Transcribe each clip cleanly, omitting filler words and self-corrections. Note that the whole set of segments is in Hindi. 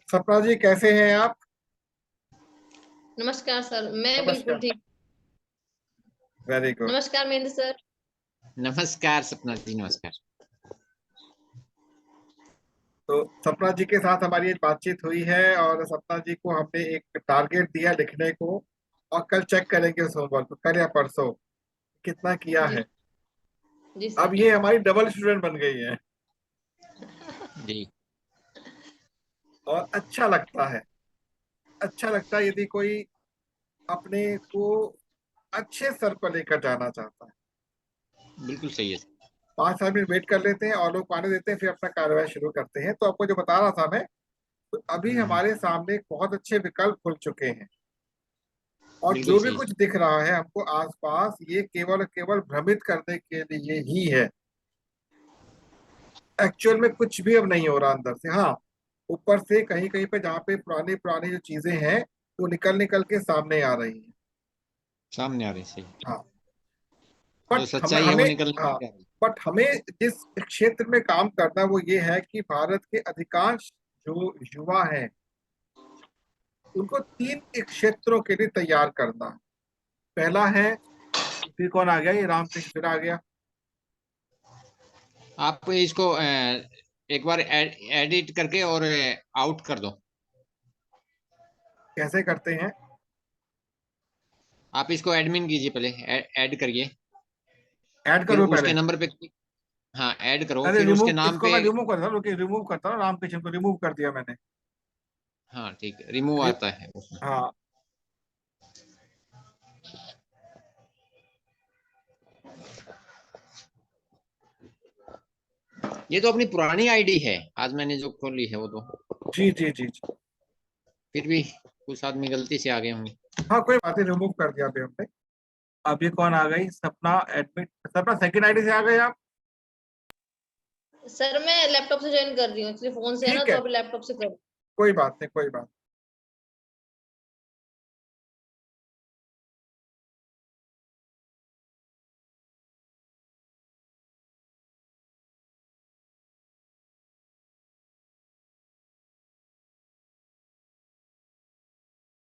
सपना जी कैसे हैं आप? नमस्कार सर, मैं बिल्कुल नमस्कार। ठीक। Very good. नमस्कार महेंद्र सर। नमस्कार सपना जी, नमस्कार। तो सपना जी के साथ हमारी एक बातचीत हुई है और सपना जी को हमने एक टारगेट दिया लिखने को, और कल चेक करेंगे उस होमवर्क को, कल या परसों कितना किया जी है। जी अब सर। ये हमारी डबल स्टूडेंट बन गई है जी। और अच्छा लगता है। अच्छा लगता है यदि कोई अपने को अच्छे स्तर पर लेकर जाना चाहता है। बिल्कुल सही है। 5 7 मिनट वेट कर लेते हैं और लोग पाने देते हैं, फिर अपना कार्यवाही शुरू करते हैं। तो आपको जो बता रहा था मैं, तो अभी हम्म। हमारे सामने बहुत अच्छे विकल्प खुल चुके हैं। और बिल्कुल जो भी सही कुछ है। दिख रहा है हमको आसपास, ये केवल केवल भ्रमित करने के लिए ही है। एक्चुअल में कुछ भी अब नहीं हो रहा अंदर से। हाँ, ऊपर से कहीं कहीं पे जहाँ पे पुरानी पुरानी जो चीजें हैं वो निकल निकल के सामने आ रही हैं। सामने आ रही, सही। हाँ, जो बट हमें सच्चाई है वो हमें निकल निकल हाँ, के आ रही बट हमें जिस क्षेत्र में काम करना वो ये है कि भारत के अधिकांश जो युवा हैं उनको 3 क्षेत्रों के लिए तैयार करना है। पहला है, फिर कौन आ गया, ये रामकृष्ण फिर आ गया। है। आप इसको एक बार एडिट करके और आउट कर दो। कैसे करते हैं? आप इसको एडमिन कीजिए, पहले ऐड करिए। ऐड फिर करो पहले। उसके नंबर पे हाँ, ऐड करो, अरे फिर उसके रिमूव, नाम इसको पे। मैं रिमूव करता हूँ, रिमूव करता हूँ, रामकृष्ण को रिमूव कर दिया मैंने। हाँ ठीक है, रिमूव रि- आता है उसमें। हाँ, ये तो अपनी पुरानी आईडी है, आज मैंने जो खोली है वो तो। जी जी जी जी। फिर भी कुछ आदमी गलती से आ गए होंगे। हाँ कोई बात नहीं, रिमूव कर दिया अभी हमने। अब ये कौन आ गई, सपना एडमिट। सपना सेकंड आईडी से आ गए आप? सर मैं लैपटॉप से ज्वाइन कर रही हूँ, एक्चुअली फोन से है ना, ठीक तो है, अभी लैपटॉप से कर। कोई बात नहीं, कोई बात नहीं।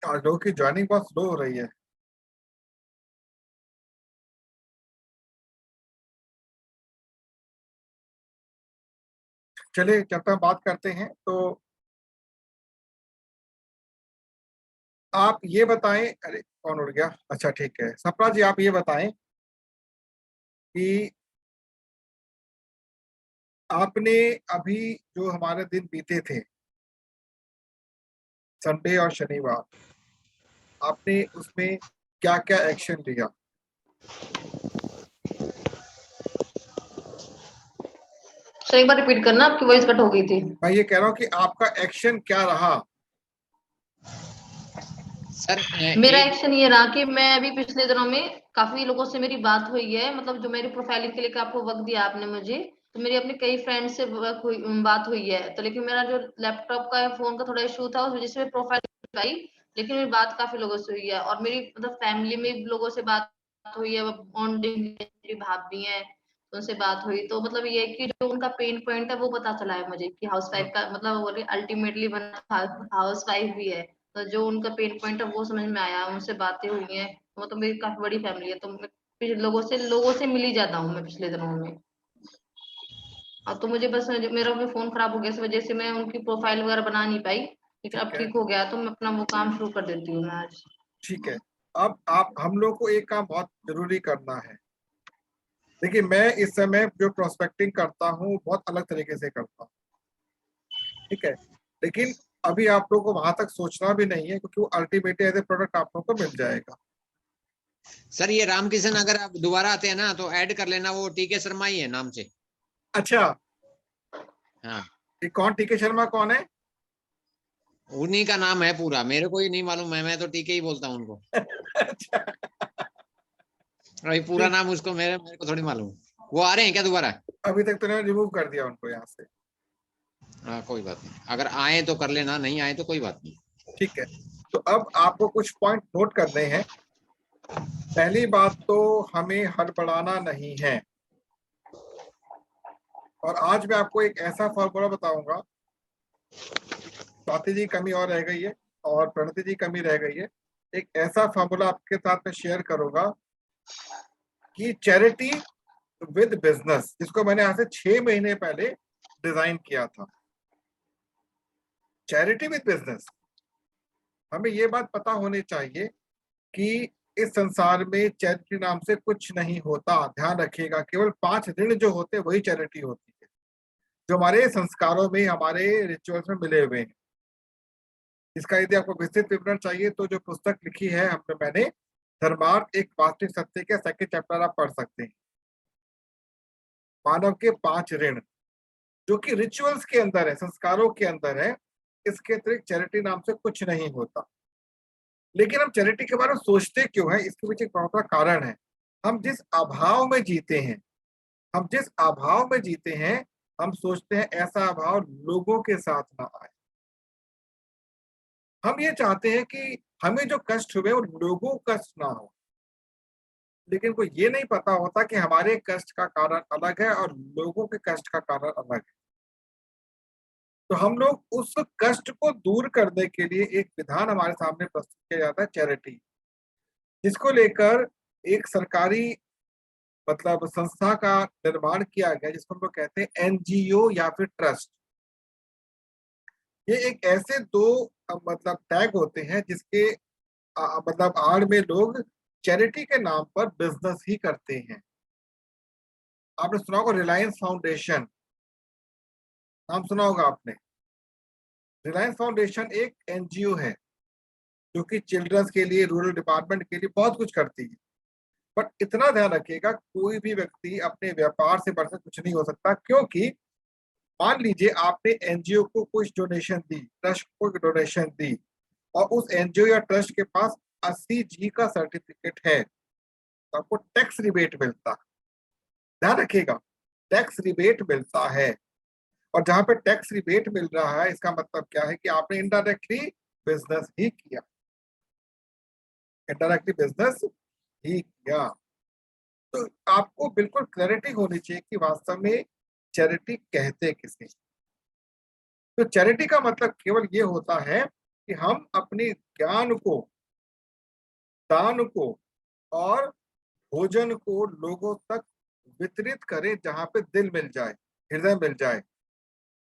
आज लोगों की ज्वाइनिंग बहुत स्लो हो रही है। चलिए जब तक बात करते हैं तो आप ये बताएं। अरे कौन उड़ गया, अच्छा ठीक है। सपना जी आप ये बताएं कि आपने अभी जो हमारे दिन बीते थे, संडे और शनिवार, आपने उसमें क्या क्या एक्शन लिया? सर एक बार रिपीट करना, आपकी वॉइस कट हो गई थी। मैं ये कह रहा हूँ कि आपका एक्शन क्या रहा। सर मेरा एक। एक्शन ये रहा कि मैं अभी पिछले दिनों में काफी लोगों से मेरी बात हुई है, मतलब जो मेरी प्रोफाइलिंग के लिए आपको वक्त दिया आपने मुझे, तो मेरी अपने कई फ्रेंड से बात हुई है। तो लेकिन मेरा जो लैपटॉप का फोन का थोड़ा इशू था, उस वजह से मैं प्रोफाइल नहीं पाई। लेकिन मेरी बात काफी लोगों से हुई है, और मेरी मतलब फैमिली में भी लोगों से बात हुई है, बॉन्डिंग, मेरी भाभी है, तो उनसे बात हुई। तो मतलब ये है कि जो उनका पेन पॉइंट है वो पता चला है मुझे, कि हाउस वाइफ का मतलब अल्टीमेटली हाउस वाइफ भी है। तो जो उनका पेन पॉइंट है वो समझ में आया, उनसे बातें हुई हैं। वो तो मेरी काफी बड़ी फैमिली है, तो मैं लोगों से मिल ही जाता हूँ मैं पिछले दिनों में। अब तो मुझे बस मेरा भी फोन खराब हो गया, इस वजह से मैं उनकी प्रोफाइल वगैरह बना नहीं पाई। लेकिन अब ठीक है, ठीक हो गया, तो मैं अपना वो काम शुरू कर देती हूँ मैं आज। ठीक है। अब आप हम लोग को एक काम बहुत जरूरी करना है। देखिए मैं इस समय जो प्रोस्पेक्टिंग करता हूँ बहुत अलग तरीके से करता हूँ, ठीक है। लेकिन अभी आप लोग को वहां तक सोचना भी नहीं है, क्योंकि वो अल्टीमेटली एज ए प्रोडक्ट आप लोग को मिल जाएगा। सर ये रामकिशन अगर आप दोबारा आते हैं ना तो ऐड कर लेना, वो टीके शर्मा ही है नाम से। अच्छा, हाँ, ये कौन, टीके शर्मा कौन है? उन्हीं का नाम है पूरा, मेरे को ही नहीं मालूम है, मैं तो टीके ही बोलता हूँ उनको। अच्छा, अभी पूरा ठीक। नाम उसको मेरे को थोड़ी मालूम। वो आ रहे हैं क्या दोबारा? अभी तक तो मैंने रिमूव कर दिया उनको यहाँ से। हाँ कोई बात नहीं, अगर आए तो कर लेना, नहीं आए तो कोई बात नहीं। ठीक है, तो अब आपको कुछ पॉइंट नोट करने हैं। पहली बात तो हमें हड़बड़ाना नहीं है। और आज मैं आपको एक ऐसा फॉर्मूला बताऊंगा स्वाति जी कमी और रह गई है और प्रणति जी कमी रह गई है। एक ऐसा फॉर्मूला आपके साथ में शेयर करूंगा कि चैरिटी विद बिजनेस, जिसको मैंने आज से 6 महीने पहले डिजाइन किया था। चैरिटी विद बिजनेस, हमें ये बात पता होनी चाहिए कि इस संसार में चैरिटी नाम से कुछ नहीं होता। ध्यान रखिएगा, केवल 5 ऋण जो होते वही चैरिटी होती है, जो हमारे संस्कारों में, हमारे रिचुअल्स में मिले हुए हैं। इसका यदि आपको विस्तृत विवरण चाहिए तो जो पुस्तक लिखी है मैंने, धर्मार्थ एक वास्तविक सत्य के 2nd चैप्टर आप पढ़ सकते हैं। मानव के 5 ऋण, जो कि रिचुअल्स के अंदर है, संस्कारों के अंदर है। इसके अतिरिक्त चैरिटी नाम से कुछ नहीं होता। लेकिन हम चैरिटी के बारे में सोचते क्यों है, इसके पीछे एक बहुत बड़ा कारण है। हम जिस अभाव में जीते हैं, हम जिस अभाव में जीते हैं, हम सोचते हैं ऐसा अभाव लोगों के साथ ना आए। हम ये चाहते हैं कि हमें जो कष्ट हुए वो लोगों को कष्ट ना हो। लेकिन को ये नहीं पता होता कि हमारे कष्ट का कारण अलग है और लोगों के कष्ट का कारण अलग है। तो हम लोग उस कष्ट को दूर करने के लिए एक विधान हमारे सामने प्रस्तुत किया जाता है, चैरिटी, जिसको लेकर एक सरकारी मतलब संस्था का निर्माण किया गया, जिसको हम लोग कहते हैं एनजीओ या फिर ट्रस्ट। ये एक ऐसे 2 मतलब टैग होते हैं जिसके मतलब आड़ में लोग चैरिटी के नाम पर बिजनेस ही करते हैं। आपने सुना होगा रिलायंस फाउंडेशन, नाम सुना होगा आपने। रिलायंस फाउंडेशन एक एनजीओ है जो कि चिल्ड्रंस के लिए, रूरल डिपार्टमेंट के लिए बहुत कुछ करती है। बट इतना ध्यान रखिएगा, कोई भी व्यक्ति अपने व्यापार से बढ़कर कुछ नहीं हो सकता। क्योंकि मान लीजिए आपने एनजीओ को कुछ डोनेशन दी, ट्रस्ट को डोनेशन दी, और उस एनजीओ या ट्रस्ट के पास 80G का सर्टिफिकेट है, तो आपको टैक्स रिबेट मिलता है। ध्यान रखिएगा, टैक्स रिबेट मिलता है। और जहां पे टैक्स रिबेट मिल रहा है, इसका मतलब क्या है कि आपने इनडायरेक्टली बिजनेस ही किया, इनडायरेक्टली बिजनेस ही किया। तो आपको बिल्कुल क्लैरिटी होनी चाहिए कि वास्तव में चैरिटी कहते किसे। तो चैरिटी का मतलब केवल ये होता है कि हम अपने ज्ञान को, दान को और भोजन को लोगों तक वितरित करें, जहां पे दिल मिल जाए, हृदय मिल जाए।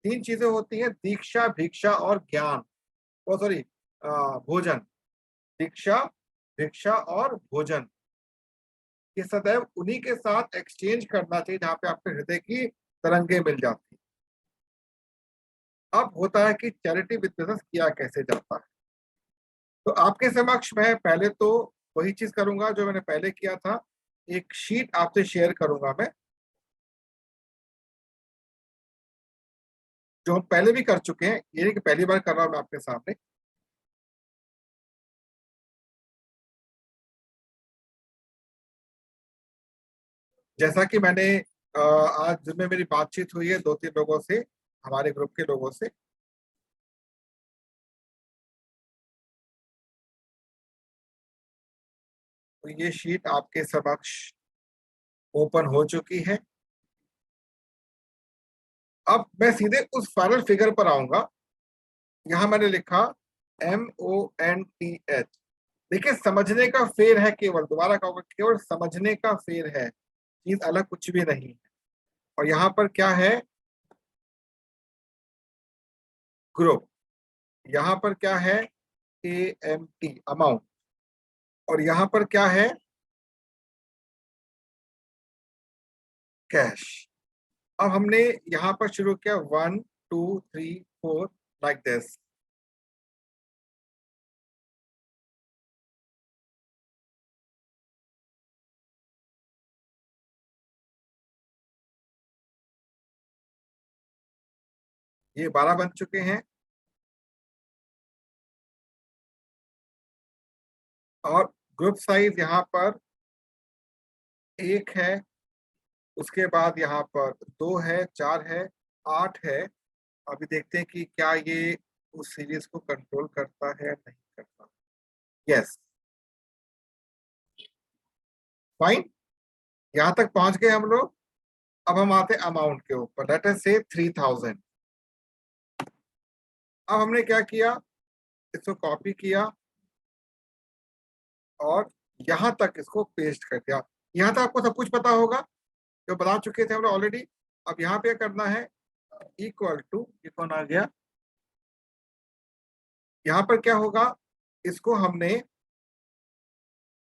3 चीजें होती हैं, दीक्षा, भिक्षा और ज्ञान, ओ सॉरी भोजन। दीक्षा, भिक्षा और भोजन, ये सदैव उन्हीं के साथ एक्सचेंज करना चाहिए जहां पे आपके हृदय की तरंगे मिल जाती। अब होता है कि चैरिटी विद बिजनेस किया कैसे जाता है। तो आपके समक्ष मैं पहले तो वही चीज करूंगा जो मैंने पहले किया था। एक शीट आपसे शेयर करूंगा मैं, जो हम पहले भी कर चुके हैं, ये नहीं कि पहली बार कर रहा हूं मैं आपके सामने। जैसा कि मैंने आज दिन में मेरी बातचीत हुई है 2-3 लोगों से, हमारे ग्रुप के लोगों से। तो ये शीट आपके समक्ष ओपन हो चुकी है। अब मैं सीधे उस फाइनल फिगर पर आऊंगा। यहां मैंने लिखा MONTH। देखिए, समझने का फेर है, केवल दोबारा कहूंगा, केवल समझने का फेर है, चीज अलग कुछ भी नहीं है। और यहाँ पर क्या है, ग्रुप। यहाँ पर क्या है, AMT, अमाउंट। और यहाँ पर क्या है, कैश। अब हमने यहाँ पर शुरू किया 1 2 3 4 लाइक दिस। ये 12 बन चुके हैं। और ग्रुप साइज यहाँ पर 1 है, उसके बाद यहाँ पर 2 है, 4 है, 8 है। अभी देखते हैं कि क्या ये उस सीरीज को कंट्रोल करता है, नहीं करता। यस, फाइन, यहाँ तक पहुंच गए हम लोग। अब हम आते अमाउंट के ऊपर, लेट अस से 3000। अब हमने क्या किया, इसको कॉपी किया और यहां तक इसको पेस्ट कर दिया। यहां तक आपको सब कुछ पता होगा, जो बता चुके थे हम लोग ऑलरेडी। अब यहाँ पे करना है इक्वल टू, ये कौन आ गया, यहाँ पर क्या होगा, इसको हमने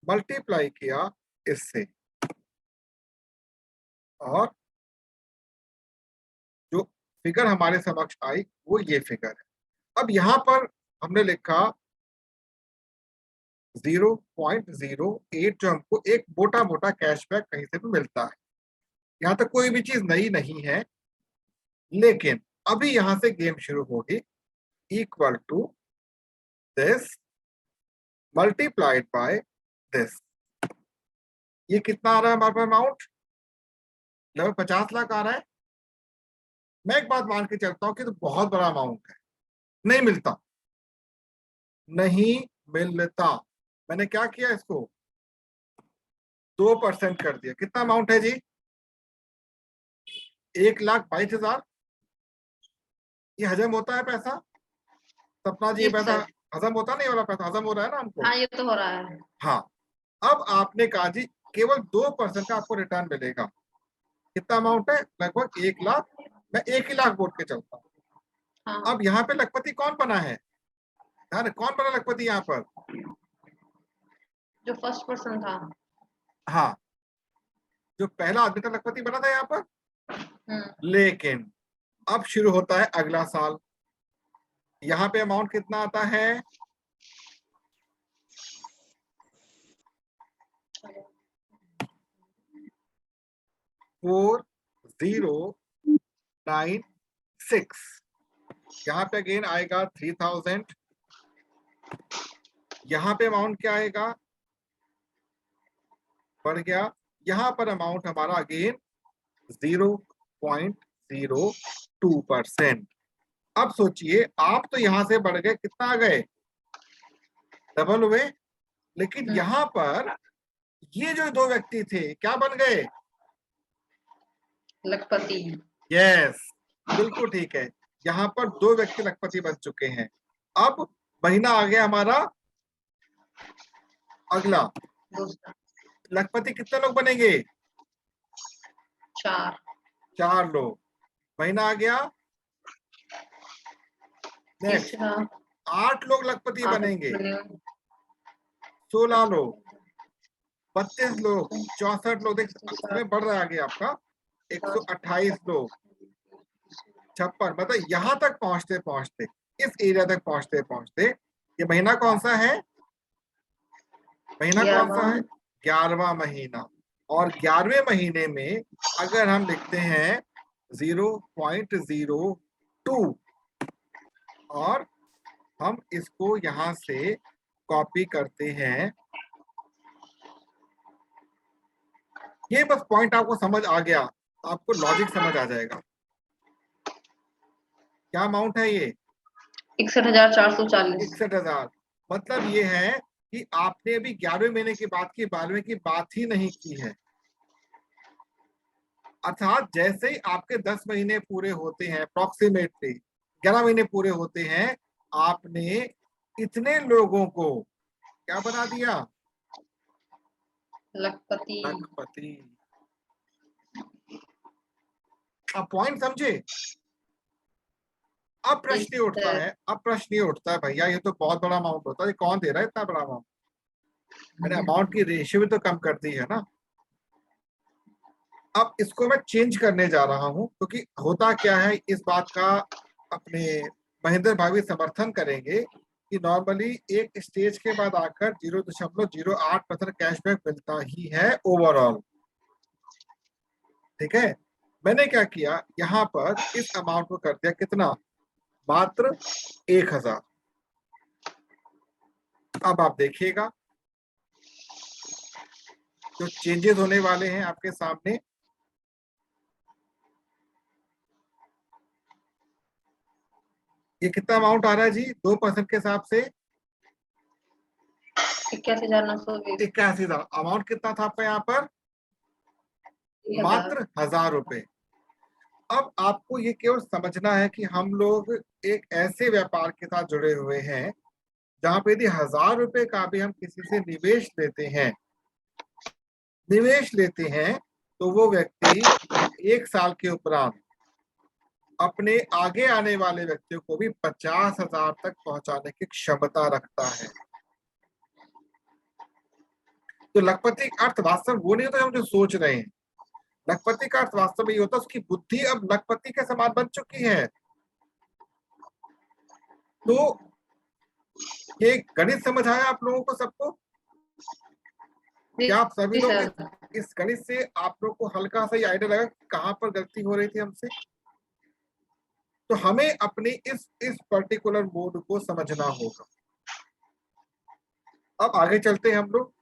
मल्टीप्लाई किया इससे, और जो फिगर हमारे समक्ष आई वो ये फिगर है। अब यहाँ पर हमने लिखा 0.08, जो हमको एक मोटा मोटा कैशबैक कहीं से भी मिलता है। यहाँ तक कोई भी चीज नई नहीं है, लेकिन अभी यहां से गेम शुरू होगी। Equal to this multiplied by this. ये कितना आ रहा है हमारे पास अमाउंट, लगभग 50 लाख आ रहा है। मैं एक बात मान के चलता हूं कि तो बहुत बड़ा अमाउंट है, नहीं मिलता, नहीं मिलता। मैंने क्या किया, इसको 2% कर दिया। कितना अमाउंट है जी, 1,22,000। ये हजम होता है पैसा सपना जी, ये पैसा हजम होता नहीं, वाला पैसा हजम हो रहा है ना हमको। हाँ, ये तो हो रहा है। हाँ, अब आपने कहा जी केवल 2% का आपको रिटर्न मिलेगा। कितना अमाउंट है, लगभग 1 लाख। मैं 1 ही लाख बोल के चलता हूँ। हाँ। अब यहाँ पे लखपति कौन बना है, ध्यान, कौन बना लखपति यहाँ पर, जो फर्स्ट पर्सन था। हाँ, जो पहला आदमी था लखपति बना था यहाँ पर। लेकिन अब शुरू होता है अगला साल। यहाँ पे अमाउंट कितना आता है, 4096। यहाँ पे अगेन आएगा 3000। यहाँ पे अमाउंट क्या आएगा, बढ़ गया। यहाँ पर अमाउंट हमारा अगेन 0.02%। अब सोचिए, आप तो यहां से बढ़ गए, कितना आ गए, डबल हुए। लेकिन यहाँ पर ये जो दो व्यक्ति थे क्या बन गए, लखपति। यस, बिल्कुल ठीक है। यहाँ पर 2 व्यक्ति लखपति बन चुके हैं। अब महीना आ गया हमारा अगला। दूसरा। लखपति कितने लोग बनेंगे, 4 लोग। महीना आ गया नेक्स्ट, तीसरा 8 लोग लखपति 8 बनेंगे। बने। 16 लोग, 32 लोग, 64 लोग, देख समय बढ़ रहा है आगे आपका, 128 लोग, 56। मतलब यहां तक पहुंचते पहुंचते, इस एरिया तक पहुंचते पहुंचते, ये महीना कौन सा है, महीना कौन सा है, 11वां महीना। और 11वें महीने में अगर हम लिखते हैं 0.02 और हम इसको यहां से कॉपी करते हैं, ये बस पॉइंट आपको समझ आ गया, आपको लॉजिक समझ आ जाएगा। क्या अमाउंट है ये, 61,440। 61,000। मतलब ये है कि आपने अभी 11वें महीने की बात की, 12वें की बात ही नहीं की है। अर्थात जैसे ही आपके 10 महीने पूरे होते हैं, अप्रोक्सीमेटली 11 महीने पूरे होते हैं, आपने इतने लोगों को क्या बना दिया, लखपति। लखपति। अब पॉइंट समझे। अब प्रश्न ये उठता है, भैया ये तो बहुत बड़ा अमाउंट होता है, कौन दे रहा है इतना बड़ा अमाउंट। मैंने अमाउंट की रेशियो भी तो कम कर दी है ना। अब इसको मैं चेंज करने जा रहा हूं, क्योंकि होता क्या है, इस बात का अपने महेंद्र भाई भी समर्थन करेंगे कि नॉर्मली एक स्टेज के बाद आकर 0.08% कैशबैक मिलता ही है ओवरऑल। ठीक है, मैंने क्या किया, यहाँ पर इस अमाउंट को कर दिया कितना, मात्र 1,000। अब आप देखिएगा जो चेंजेस होने वाले हैं आपके सामने। ये कितना अमाउंट आ रहा है जी, 2% के हिसाब से 81,920। 81,000। अमाउंट कितना था आपका यहाँ पर, मात्र 1,000 रुपए। अब आपको ये केवल समझना है कि हम लोग एक ऐसे व्यापार के साथ जुड़े हुए हैं जहां पे यदि 1000 रुपए का भी हम किसी से निवेश लेते हैं तो वो व्यक्ति 1 साल के उपरांत अपने आगे आने वाले व्यक्तियों को भी 50,000 तक पहुंचाने की क्षमता रखता है। तो लखपति का अर्थ वास्तव वो नहीं होता हम जो सोच रहे हैं। लखपति का अर्थ वास्तव में ये होता है उसकी बुद्धि अब लखपति के समान बन चुकी है। तो ये गणित समझ आया आप लोगों को सबको? क्या आप सभी लोग इस गणित से आप लोग को हल्का सा आइडिया लगा कि कहां पर गलती हो रही थी हमसे? तो हमें अपने इस पर्टिकुलर मोड को समझना होगा। अब आगे चलते हैं हम लोग।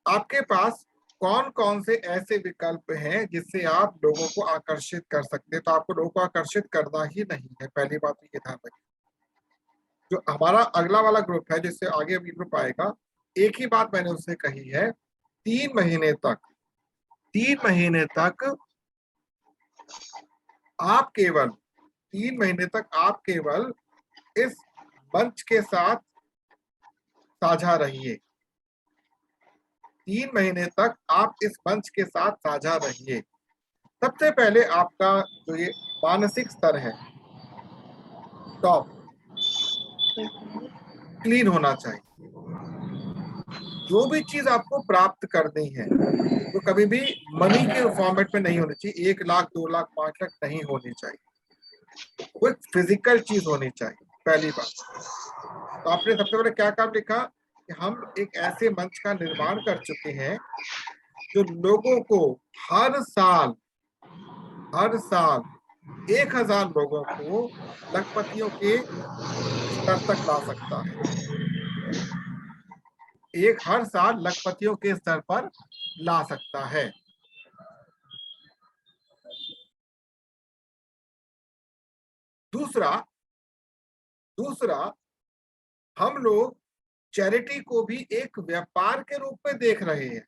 आपके पास कौन कौन से ऐसे विकल्प हैं जिससे आप लोगों को आकर्षित कर सकते हैं? तो आपको लोगों को आकर्षित करना ही नहीं है, पहली बात तो ये ध्यान रखिए। जो हमारा अगला वाला ग्रुप है जिससे आगे अभी ग्रुप आएगा, एक ही बात मैंने उससे कही है, 3 महीने तक आप केवल 3 महीने तक आप केवल इस मंच के साथ साझा रहिए। 3 महीने तक आप इस मंच के साथ साझा रहिए। सबसे पहले आपका जो ये मानसिक स्तर है टॉप क्लीन होना चाहिए। जो भी चीज आपको प्राप्त करनी है तो कभी भी मनी के फॉर्मेट में नहीं होनी चाहिए। 1 लाख 2 लाख 5 लाख नहीं होनी चाहिए, वो एक फिजिकल चीज होनी चाहिए, पहली बात। तो आपने सबसे पहले क्या काम लिखा कि हम एक ऐसे मंच का निर्माण कर चुके हैं जो लोगों को हर साल 1000 लोगों को लखपतियों के स्तर तक ला सकता है। हर साल लखपतियों के स्तर पर ला सकता है। दूसरा हम लोग चैरिटी को भी एक व्यापार के रूप में देख रहे हैं।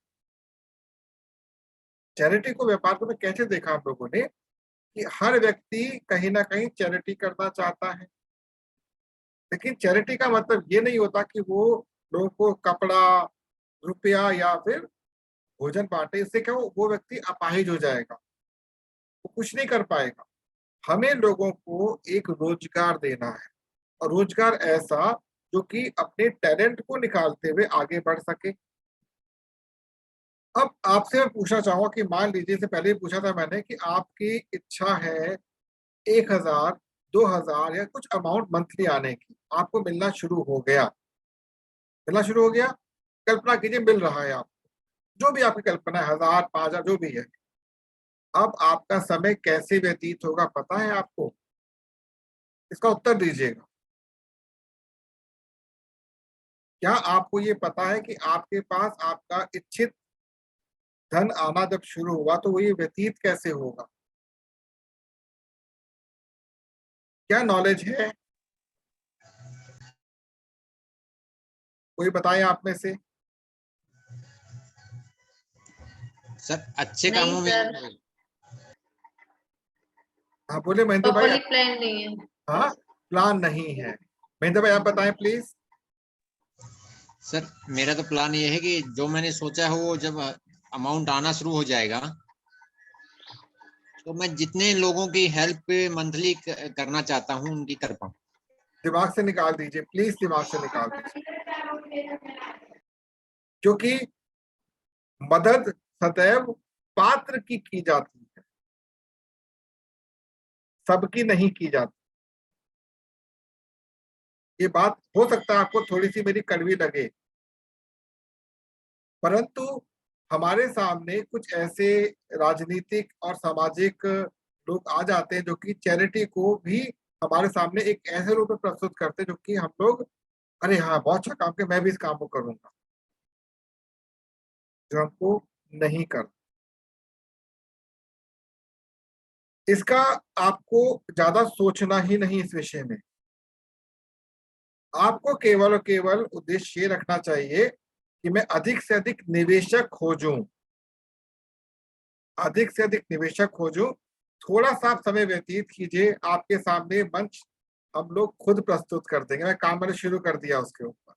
चैरिटी को व्यापार को में कैसे देखा आप लोगों ने कि हर व्यक्ति कहीं ना कहीं चैरिटी करना चाहता है, लेकिन चैरिटी का मतलब ये नहीं होता कि वो लोगों को कपड़ा, रुपया या फिर भोजन बांटे। इससे क्या वो व्यक्ति अपाहिज हो जाएगा, वो कुछ नहीं कर पाएगा। हमें लोगों को एक रोजगार देना है, और रोजगार ऐसा जो कि अपने टैलेंट को निकालते हुए आगे बढ़ सके। अब आपसे मैं पूछना चाहूंगा कि मान लीजिए, से पहले ही पूछा था मैंने कि आपकी इच्छा है 1000, 2000 या कुछ अमाउंट मंथली आने की, आपको मिलना शुरू हो गया। कल्पना कीजिए मिल रहा है आपको, जो भी आपकी कल्पना है, 1000, 5000 जो भी है। अब आपका समय कैसे व्यतीत होगा पता है आपको? इसका उत्तर दीजिएगा। क्या आपको ये पता है कि आपके पास आपका इच्छित धन आना जब शुरू हुआ तो वो ये व्यतीत कैसे होगा? क्या नॉलेज है? कोई बताए आप में से? सर अच्छे कामों में। हाँ बोले महेंद्र भाई। प्लान नहीं है। हाँ प्लान नहीं है। महेंद्र भाई आप बताएं प्लीज। सर मेरा तो प्लान ये है कि जो मैंने सोचा है वो जब अमाउंट आना शुरू हो जाएगा तो मैं जितने लोगों की हेल्प मंथली करना चाहता हूँ उनकी कर पाऊँ। दिमाग से निकाल दीजिए प्लीज, दिमाग से निकाल दीजिए, क्योंकि मदद सदैव पात्र की जाती है, सबकी नहीं की जाती। ये बात हो सकता है आपको थोड़ी सी मेरी कड़वी लगे, परंतु हमारे सामने कुछ ऐसे राजनीतिक और सामाजिक लोग आ जाते हैं जो कि चैरिटी को भी हमारे सामने एक ऐसे रूप में प्रस्तुत करते हैं जो कि हम लोग, अरे हाँ बहुत अच्छा काम किया, मैं भी इस काम को करूंगा, जो हमको नहीं करना। इसका आपको ज्यादा सोचना ही नहीं इस विषय में। आपको केवल और केवल उद्देश्य ये रखना चाहिए कि मैं अधिक से अधिक निवेशक खोजूं, थोड़ा सा आप समय व्यतीत कीजिए, आपके सामने मंच हम लोग खुद प्रस्तुत कर देंगे। मैं काम मैंने शुरू कर दिया उसके ऊपर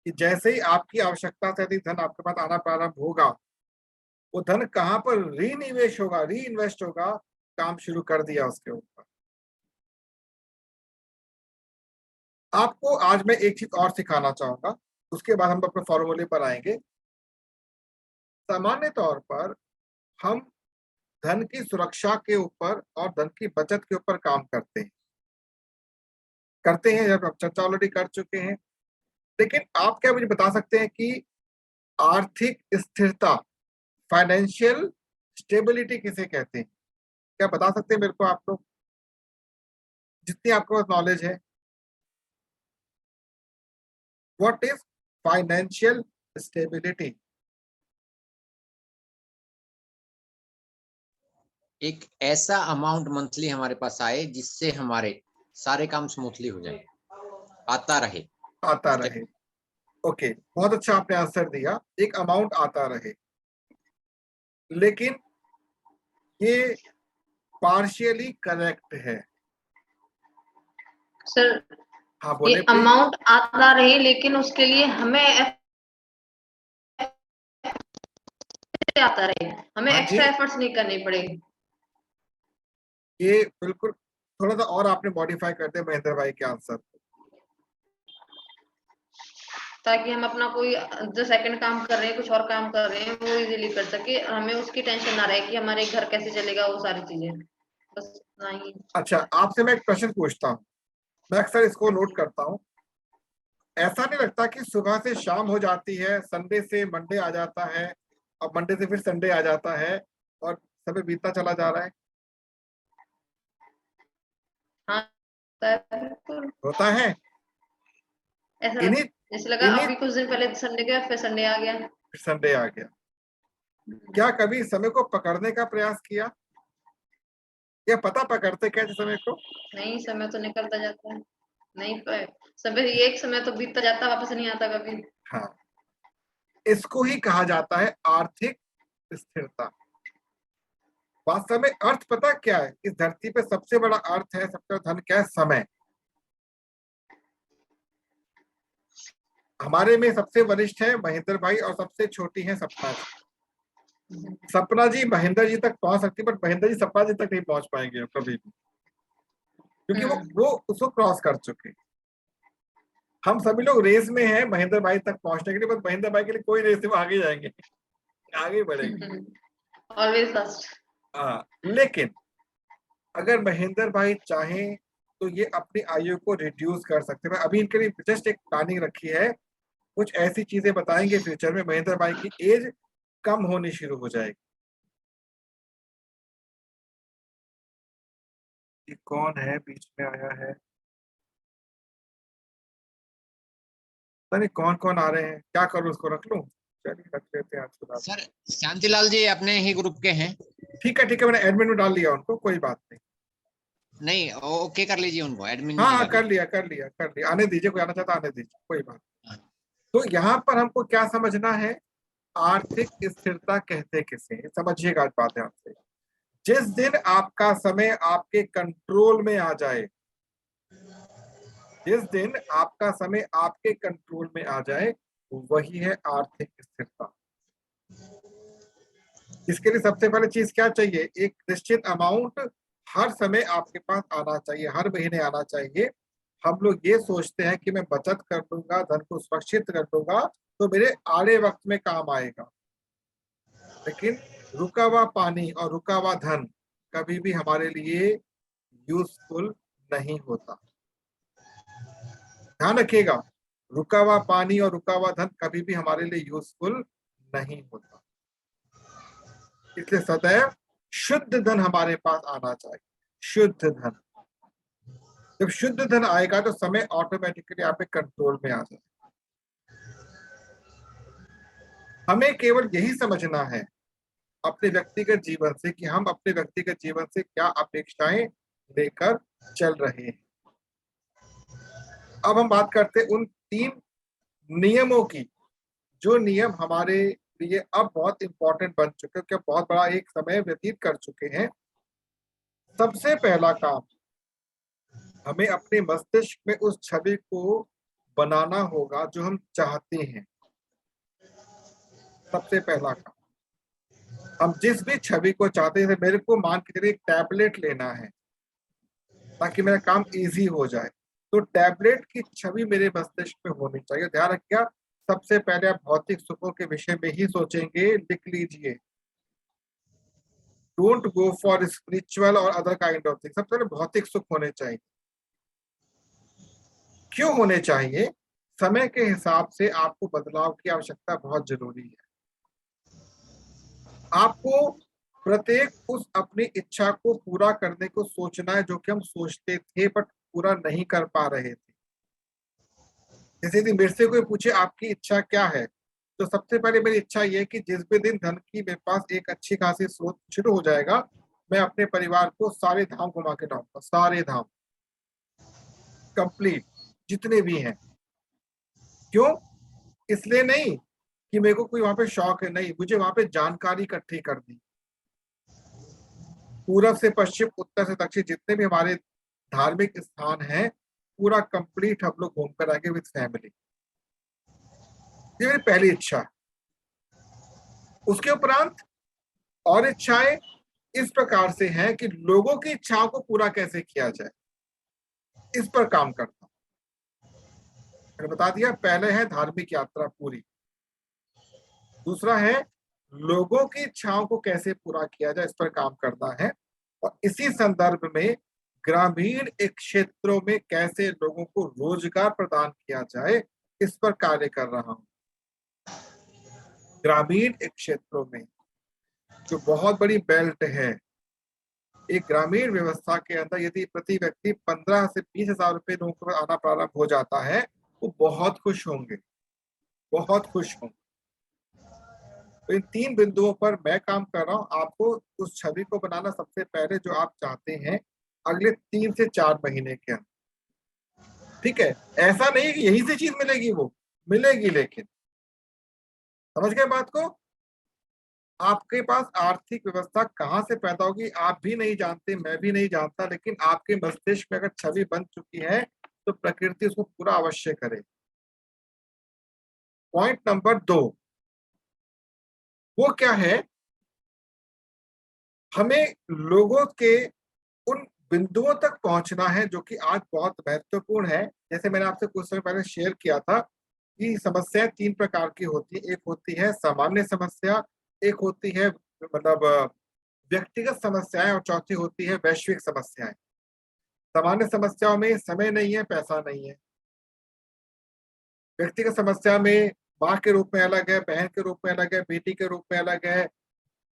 कि जैसे ही आपकी आवश्यकता से अधिक धन आपके पास आना प्रारंभ होगा, वो धन कहाँ पर रीनिवेश होगा, री इन्वेस्ट होगा, काम शुरू कर दिया उसके ऊपर। आपको आज मैं एक चीज और सिखाना चाहूंगा, उसके बाद हम अपने फॉर्मूले पर आएंगे। सामान्य तौर पर हम धन की सुरक्षा के ऊपर और धन की बचत के ऊपर काम करते हैं, जब हम चर्चा ऑलरेडी कर चुके हैं। लेकिन आप क्या मुझे बता सकते हैं कि आर्थिक स्थिरता, फाइनेंशियल स्टेबिलिटी किसे कहते हैं? क्या बता सकते हैं मेरे को आप लोग, जितनी आपके पास नॉलेज है? What is financial stability? एक ऐसा अमाउंट मंथली हमारे पास आए जिससे हमारे सारे काम स्मूथली हो जाए, आता रहे। आता रहे। ओके, बहुत अच्छा आपने आंसर दिया, एक अमाउंट आता रहे। लेकिन ये पार्शियली करेक्ट है। सर हाँ ये बोले प्लीज। अमाउंट आता रहे, लेकिन उसके लिए हमें आता रहे, हमें हाँ जी, एक्स्ट्रा एफर्ट्स नहीं करने पड़ेंगे। ये बिल्कुल थोड़ा सा और आपने मॉडिफाई कर दिया महेंद्र भाई के आंसर को। ताकि हम अपना कोई जो सेकंड काम कर रहे हैं, कुछ और काम कर रहे हैं, वो इजीली कर सके, हमें उसकी टेंशन ना रहे कि हमारे घर कैसे चलेगा, वो सारी चीजें बस नहीं। अच्छा, आपसे मैं एक प्रश्न पूछता हूँ, मैं अक्सर इसको नोट करता हूँ। ऐसा नहीं लगता कि सुबह से शाम हो जाती है, संडे से मंडे आ जाता है, और मंडे से फिर संडे आ जाता है, और समय बीतता चला जा रहा है? हाँ सर, बिल्कुल होता है। ऐसा इन्हीं जैसे लगा इन्हीं अभी कुछ दिन पहले संडे गया, फिर संडे आ गया। संडे आ गया। क्या कभी समय को पकड़ने का प्रयास किया, या पता पकड़ते कैसे समय को? नहीं, समय तो निकलता जाता है, नहीं समय एक समय तो बीतता जाता, वापस नहीं आता कभी। हाँ, इसको ही कहा जाता है आर्थिक स्थिरता। वास्तव में अर्थ पता क्या है? इस धरती पे सबसे बड़ा अर्थ है, सबसे बड़ा धन क्या है? समय। हमारे में सबसे वरिष्ठ है महेंद्र भाई, और सबसे छोटी है सपना जी। सपना जी महेंद्र जी तक पहुंच सकती, बट महेंद्र जी सपना जी तक नहीं पहुंच पाएंगे अब कभी भी, क्योंकि वो उसको क्रॉस कर चुके। हम सभी लोग रेस में हैं महेंद्र भाई तक पहुंचने के लिए, बस महेंद्र भाई के लिए कोई रेस नहीं, वो आगे जाएंगे, आगे बढ़ेंगे। Always first. हाँ, लेकिन अगर महेंद्र भाई चाहें तो ये अपनी आयु को रिड्यूस कर सकते हैं। मैं अभी इनके लिए जस्ट एक प्लानिंग रखी है, कुछ ऐसी चीजें बताएंगे फ्यूचर में, महेंद्र भाई की एज कम होनी शुरू हो जाएगी। ये कौन है बीच में आया है? पता नहीं कौन कौन आ रहे हैं, क्या करूं, उसको रख लूं? चलिए रख लेते हैं आज के बाद। सर शांतिलाल जी अपने ही ग्रुप के हैं। ठीक है ठीक है, मैंने एडमिन में डाल लिया उनको, कोई बात नहीं। नहीं, ओके कर लीजिए उनको, एडमिन में हाँ ही हाँ, कर डालिए। लिया कर लिया कर लिया, आने दीजिए, कोई आना चाहता आने दीजिए, कोई बात। हाँ। तो यहाँ पर हमको क्या समझना है, आर्थिक स्थिरता कहते किसे हैं? समझिएगा आज बात ध्यान से। जिस दिन आपका समय आपके कंट्रोल में आ जाए, जिस दिन आपका समय आपके कंट्रोल में आ जाए, वही है आर्थिक स्थिरता। इसके लिए सबसे पहले चीज क्या चाहिए? एक निश्चित अमाउंट हर समय आपके पास आना चाहिए, हर महीने आना चाहिए। हम लोग ये सोचते हैं कि मैं बचत कर लूंगा, धन को सुरक्षित कर लूंगा, तो मेरे आड़े वक्त में काम आएगा। लेकिन रुका हुआ पानी और रुका हुआ धन कभी भी हमारे लिए यूजफुल नहीं होता। ध्यान रखिएगा, रुका हुआ पानी और रुका हुआ धन कभी भी हमारे लिए यूजफुल नहीं होता। इसलिए सदैव शुद्ध धन हमारे पास आना चाहिए, शुद्ध धन। जब शुद्ध धन आएगा तो समय ऑटोमेटिकली आपके कंट्रोल में आ जाएगा। हमें केवल यही समझना है अपने व्यक्तिगत जीवन से कि हम अपने व्यक्तिगत जीवन से क्या अपेक्षाएं लेकर चल रहे हैं। अब हम बात करते हैं उन 3 नियमों की, जो नियम हमारे लिए अब बहुत इंपॉर्टेंट बन चुके हैं, क्या बहुत बड़ा एक समय व्यतीत कर चुके हैं। सबसे पहला काम हमें अपने मस्तिष्क में उस छवि को बनाना होगा जो हम चाहते हैं। सबसे पहला काम, हम जिस भी छवि को चाहते हैं, मेरे को मान के चलिए एक टैबलेट लेना है ताकि मेरा काम इजी हो जाए, तो टैबलेट की छवि मेरे मस्तिष्क में होनी चाहिए। ध्यान रखिएगा, सबसे पहले आप भौतिक सुखों के विषय में ही सोचेंगे, लिख लीजिए। डोंट गो फॉर स्पिरिचुअल और अदर काइंड ऑफ थिंग। सबसे पहले भौतिक सुख होने चाहिए। क्यों होने चाहिए? समय के हिसाब से आपको बदलाव की आवश्यकता बहुत जरूरी है। आपको प्रत्येक उस अपनी इच्छा को पूरा करने को सोचना है जो कि हम सोचते थे बट पूरा नहीं कर पा रहे थे। जैसे यदि मेरे से कोई पूछे आपकी इच्छा क्या है, तो सबसे पहले मेरी इच्छा ये है कि जिस भी दिन धन की मेरे पास एक अच्छी खासी स्रोत शुरू हो जाएगा, मैं अपने परिवार को सारे धाम घुमा के लाऊंगा, सारे धाम कंप्लीट जितने भी हैं। क्यों? इसलिए नहीं कि मेरे को कोई वहां पे शौक है, नहीं, मुझे वहां पे जानकारी इकट्ठी करनी। पूरब से पश्चिम, उत्तर से दक्षिण, जितने भी हमारे धार्मिक स्थान हैं, पूरा कंप्लीट हम लोग घूम कर आएंगे विद फैमिली। ये मेरी पहली इच्छा है। उसके उपरांत और इच्छाएं इस प्रकार से हैं कि लोगों की इच्छाओं को पूरा कैसे किया जाए, इस पर काम करता हूं। मैंने बता दिया, पहले है धार्मिक यात्रा पूरी, दूसरा है लोगों की इच्छाओं को कैसे पूरा किया जाए, इस पर काम करना है। और इसी संदर्भ में ग्रामीण क्षेत्रों में कैसे लोगों को रोजगार प्रदान किया जाए, इस पर कार्य कर रहा हूं। ग्रामीण क्षेत्रों में जो बहुत बड़ी बेल्ट है, एक ग्रामीण व्यवस्था के अंदर यदि प्रति व्यक्ति 15 से 20,000 रुपए लोगों को आना प्रारंभ हो जाता है, वो बहुत खुश होंगे, बहुत खुश होंगे। तो इन 3 बिंदुओं पर मैं काम कर रहा हूं। आपको उस छवि को बनाना सबसे पहले जो आप चाहते हैं अगले 3 से 4 महीने के अंदर। ठीक है, ऐसा नहीं कि यहीं से चीज मिलेगी, वो मिलेगी, लेकिन समझ गए बात को? आपके पास आर्थिक व्यवस्था कहां से पैदा होगी आप भी नहीं जानते, मैं भी नहीं जानता, लेकिन आपके मस्तिष्क में अगर छवि बन चुकी है तो प्रकृति उसको पूरा अवश्य करे। पॉइंट नंबर 2 वो क्या है? हमें लोगों के उन बिंदुओं तक पहुंचना है जो कि आज बहुत महत्वपूर्ण है। जैसे मैंने आपसे कुछ समय पहले शेयर किया था कि समस्याएं 3 प्रकार की होती है। एक होती है सामान्य समस्या, एक होती है मतलब व्यक्तिगत समस्याएं, और चौथी होती है वैश्विक समस्याएं। सामान्य समस्याओं में समय नहीं है, पैसा नहीं है। व्यक्तिगत समस्या में माँ के रूप में अलग है, बहन के रूप में अलग है, बेटी के रूप में अलग है,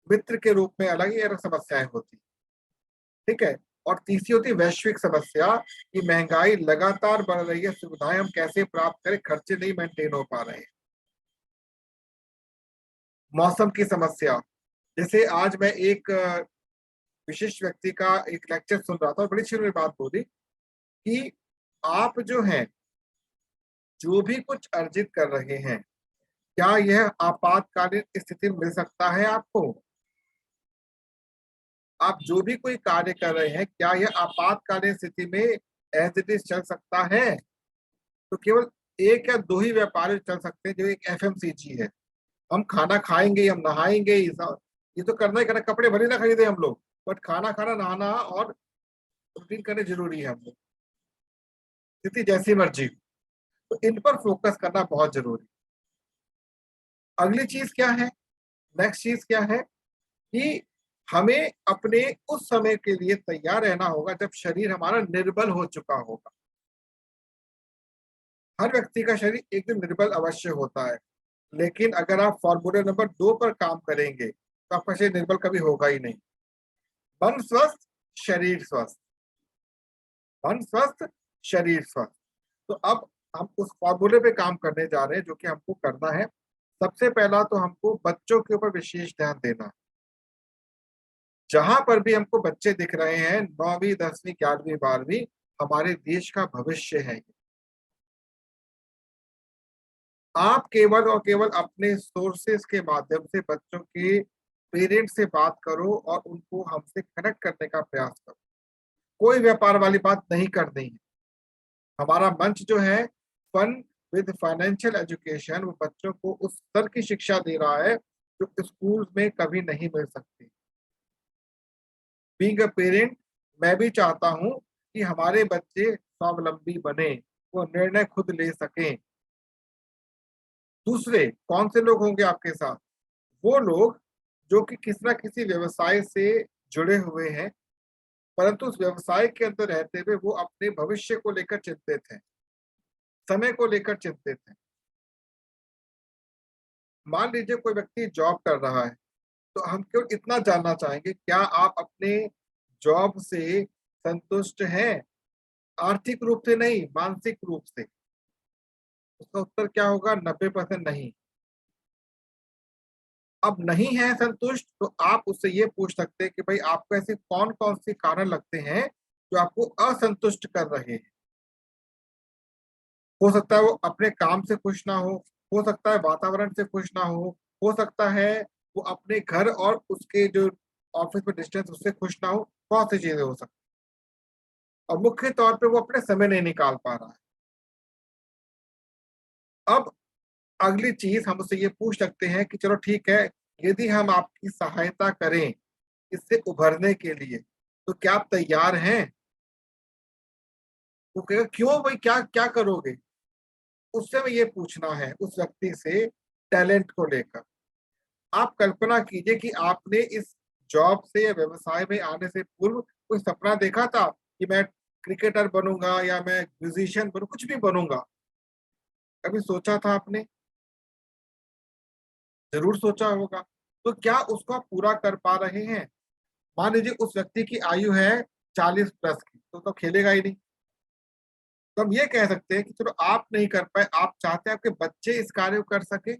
मित्र के रूप में अलग, ये समस्याएं होती। ठीक है। और तीसरी होती है वैश्विक समस्या कि महंगाई लगातार बढ़ रही है, सुविधाएं हम कैसे प्राप्त करें, खर्चे नहीं मेंटेन हो पा रहे हैं। मौसम की समस्या, जैसे आज मैं एक विशिष्ट व्यक्ति का एक लेक्चर सुन रहा था और बड़ी अच्छी उन्होंने बात बोली कि आप जो हैं, जो भी कुछ अर्जित कर रहे हैं, क्या यह आपातकालीन स्थिति में मिल सकता है आपको? आप जो भी कोई कार्य कर रहे हैं, क्या यह आपातकालीन स्थिति में एज इट इज चल सकता है? तो केवल 1 या 2 ही व्यापार चल सकते हैं, जो एक एफएमसीजी है। हम खाना खाएंगे, हम नहाएंगे, ये तो करना ही करना, कपड़े भले ना खरीदे हम लोग, बट खाना खाना, नहाना और रूटीन करने जरूरी है हम लोग, स्थिति जैसी मर्जी। तो इन पर फोकस करना बहुत जरूरी। अगली चीज क्या है? नेक्स्ट चीज क्या है कि हमें अपने उस समय के लिए तैयार रहना होगा जब शरीर हमारा निर्बल हो चुका होगा। हर व्यक्ति का शरीर एक दिन निर्बल अवश्य होता है, लेकिन अगर आप फॉर्मूले नंबर 2 पर काम करेंगे तो आपका शरीर निर्बल कभी होगा ही नहीं। मन स्वस्थ, शरीर स्वस्थ, मन स्वस्थ, शरीर स्वस्थ। तो अब हम उस फॉर्मूले पे काम करने जा रहे हैं जो कि हमको करना है। सबसे पहला तो हमको बच्चों के ऊपर विशेष ध्यान देना है। जहां पर भी हमको बच्चे दिख रहे हैं, 9वीं 10वीं 11वीं 12वीं, हमारे देश का भविष्य है। आप केवल और केवल अपने सोर्सेस के माध्यम से बच्चों के पेरेंट्स से बात करो और उनको हमसे कनेक्ट करने का प्रयास करो। कोई व्यापार वाली बात नहीं करनी है। हमारा मंच जो है फन विद फाइनेंशियल एजुकेशन, वो बच्चों को उस स्तर की शिक्षा दे रहा है जो स्कूल में कभी नहीं मिल सकती। बीइंग अ पेरेंट, मैं भी चाहता हूं कि हमारे बच्चे स्वावलंबी बने, वो निर्णय खुद ले सकें। दूसरे कौन से लोग होंगे आपके साथ? वो लोग जो कि किसी ना किसी व्यवसाय से जुड़े हुए हैं, परंतु उस व्यवसाय के अंदर रहते हुए वो अपने भविष्य को लेकर चिंतित हैं, समय को लेकर चिंतित हैं। मान लीजिए कोई व्यक्ति जॉब कर रहा है, तो हम केवल इतना जानना चाहेंगे, क्या आप अपने जॉब से संतुष्ट हैं? आर्थिक रूप से नहीं, मानसिक रूप से। उसका उत्तर क्या होगा? 90% नहीं। अब नहीं है संतुष्ट, तो आप उससे ये पूछ सकते हैं कि भाई आपको ऐसे कौन कौन से कारण लगते हैं जो आपको असंतुष्ट कर रहे हैं। हो सकता है वो अपने काम से खुश ना हो सकता है वातावरण से खुश ना हो सकता है वो अपने घर और उसके जो ऑफिस में डिस्टेंस उससे खुश ना हो, बहुत सी चीजें हो सकती हैं। और मुख्य तौर पे वो अपने समय नहीं निकाल पा रहा है। अब अगली चीज हम उससे ये पूछ सकते हैं कि चलो ठीक है, यदि हम आपकी सहायता करें इससे उभरने के लिए, तो क्या आप तैयार हैं? वो कहेगा क्यों भाई, क्या क्या करोगे? उससे हमें ये पूछना है उस व्यक्ति से, टैलेंट को लेकर। आप कल्पना कीजिए कि आपने इस जॉब से या व्यवसाय में आने से पूर्व कोई सपना देखा था कि मैं क्रिकेटर बनूंगा या मैं म्यूजिशियन बनूं, कुछ भी बनूंगा? कभी सोचा था आपने? जरूर सोचा होगा। तो क्या उसको आप पूरा कर पा रहे हैं? मान लीजिए उस व्यक्ति की आयु है 40 प्लस की, तो खेलेगा ही नहीं। तो हम ये कह सकते हैं कि चलो आप नहीं कर पाए, आप चाहते हैं आपके बच्चे इस कार्य को कर सके,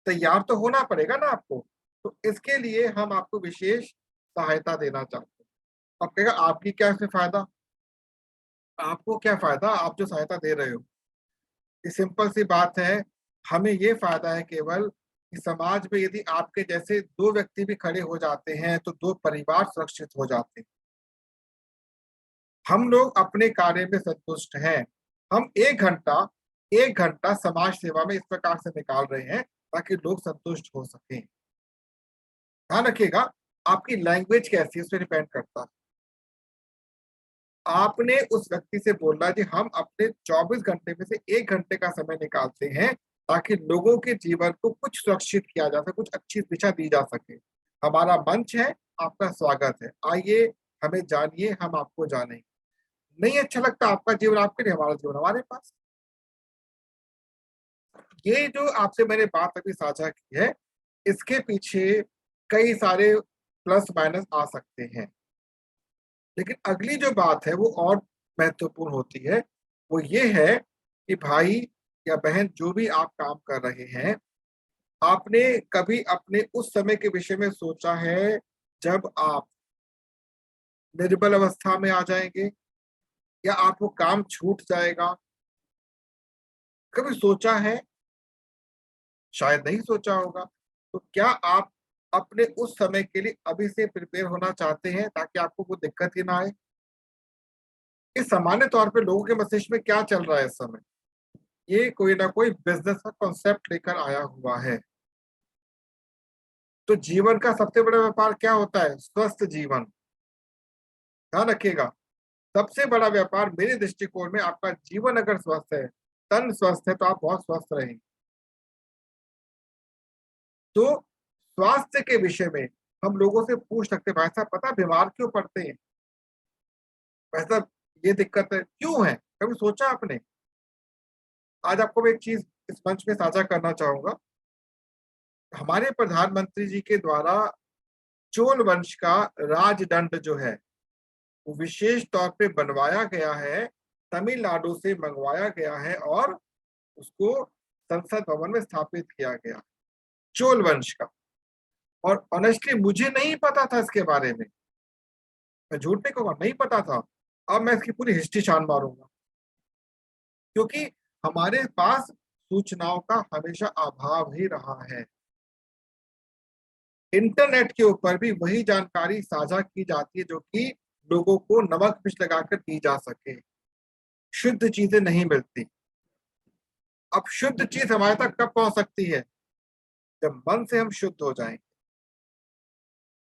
तैयार तो होना पड़ेगा ना आपको। तो इसके लिए हम आपको विशेष सहायता देना चाहते हैं। अब कहेगा आपकी क्या इसमें फायदा? आपको क्या फायदा, आप जो सहायता दे रहे हो? ये सिंपल सी बात है, हमें ये फायदा है केवल कि समाज में यदि आपके जैसे 2 व्यक्ति भी खड़े हो जाते हैं तो 2 परिवार सुरक्षित हो जाते हैं। हम लोग अपने कार्य में संतुष्ट हैं। हम 1 घंटा समाज सेवा में इस प्रकार से निकाल रहे हैं ताकि लोग संतुष्ट हो सकें। ध्यान रखिएगा, आपकी लैंग्वेज कैसी है उस पे डिपेंड करता है। आपने उस व्यक्ति से बोलना है कि हम अपने 24 घंटे में से 1 घंटे का समय निकालते हैं ताकि लोगों के जीवन को कुछ सुरक्षित किया जा सके, कुछ अच्छी दिशा दी जा सके। हमारा मंच है, आपका स्वागत है। आइए, हमें जानिए, हम आपको जानेंगे। नहीं अच्छा लगता आपका जीवन आपके लिए, हमारा जीवन हमारे पास। ये जो आपसे मैंने बात अभी साझा की है, इसके पीछे कई सारे प्लस माइनस आ सकते हैं, लेकिन अगली जो बात है वो और महत्वपूर्ण होती है। वो ये है कि भाई या बहन, जो भी आप काम कर रहे हैं, आपने कभी अपने उस समय के विषय में सोचा है जब आप निर्बल अवस्था में आ जाएंगे या आपको काम छूट जाएगा? कभी सोचा है? शायद नहीं सोचा होगा। तो क्या आप अपने उस समय के लिए अभी से प्रिपेयर होना चाहते हैं ताकि आपको कोई दिक्कत ही ना आए? इस सामान्य तौर पे लोगों के मस्तिष्क में क्या चल रहा है इस समय? ये कोई ना कोई बिजनेस का कॉन्सेप्ट लेकर आया हुआ है। तो जीवन का सबसे बड़ा व्यापार क्या होता है? स्वस्थ जीवन। ध्यान रखिएगा, सबसे बड़ा व्यापार मेरे दृष्टिकोण में आपका जीवन अगर स्वस्थ है, तन स्वस्थ है, तो आप बहुत स्वस्थ रहेंगे। तो स्वास्थ्य के विषय में हम लोगों से पूछ सकते हैं, भाई साहब पता बीमार क्यों पड़ते हैं? भाई साहब ये दिक्कत है, क्यों है? कभी सोचा आपने? आज आपको मैं एक चीज इस मंच में साझा करना चाहूंगा। हमारे प्रधानमंत्री जी के द्वारा चोल वंश का राजदंड जो है वो विशेष तौर पे बनवाया गया है, तमिलनाडु से मंगवाया गया है और उसको संसद भवन में स्थापित किया गया, चोल वंश का। और ऑनेस्टली मुझे नहीं पता था इसके बारे में, मैं झूठ नहीं कहूंगा, नहीं पता था। अब मैं इसकी पूरी हिस्ट्री छान मारूंगा, क्योंकि हमारे पास सूचनाओं का हमेशा अभाव ही रहा है। इंटरनेट के ऊपर भी वही जानकारी साझा की जाती है जो कि लोगों को नमक मिर्च लगाकर दी जा सके। शुद्ध चीजें नहीं मिलती। अब शुद्ध चीज हमारे तक कब पहुंच सकती है? जब मन से हम शुद्ध हो जाएंगे।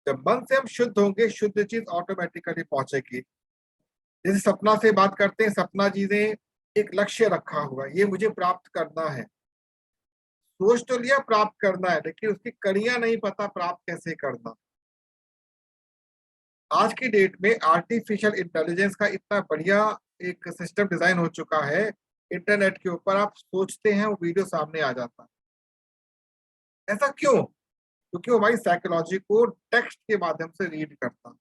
जब मन से हम शुद्ध होंगे, शुद्ध चीज ऑटोमेटिकली पहुंचेगी। जैसे सपना से बात करते हैं, सपना चीजें एक लक्ष्य रखा हुआ, ये मुझे प्राप्त करना है। सोच तो लिया प्राप्त करना है, लेकिन उसकी कड़ियां नहीं पता प्राप्त कैसे करना। आज की डेट में आर्टिफिशियल इंटेलिजेंस का इतना बढ़िया एक सिस्टम डिजाइन हो चुका है, इंटरनेट के ऊपर आप सोचते हैं वो वीडियो सामने आ जाता है। ऐसा क्यों? क्योंकि वो हमारी साइकोलॉजी को टेक्स्ट के माध्यम से रीड करता है।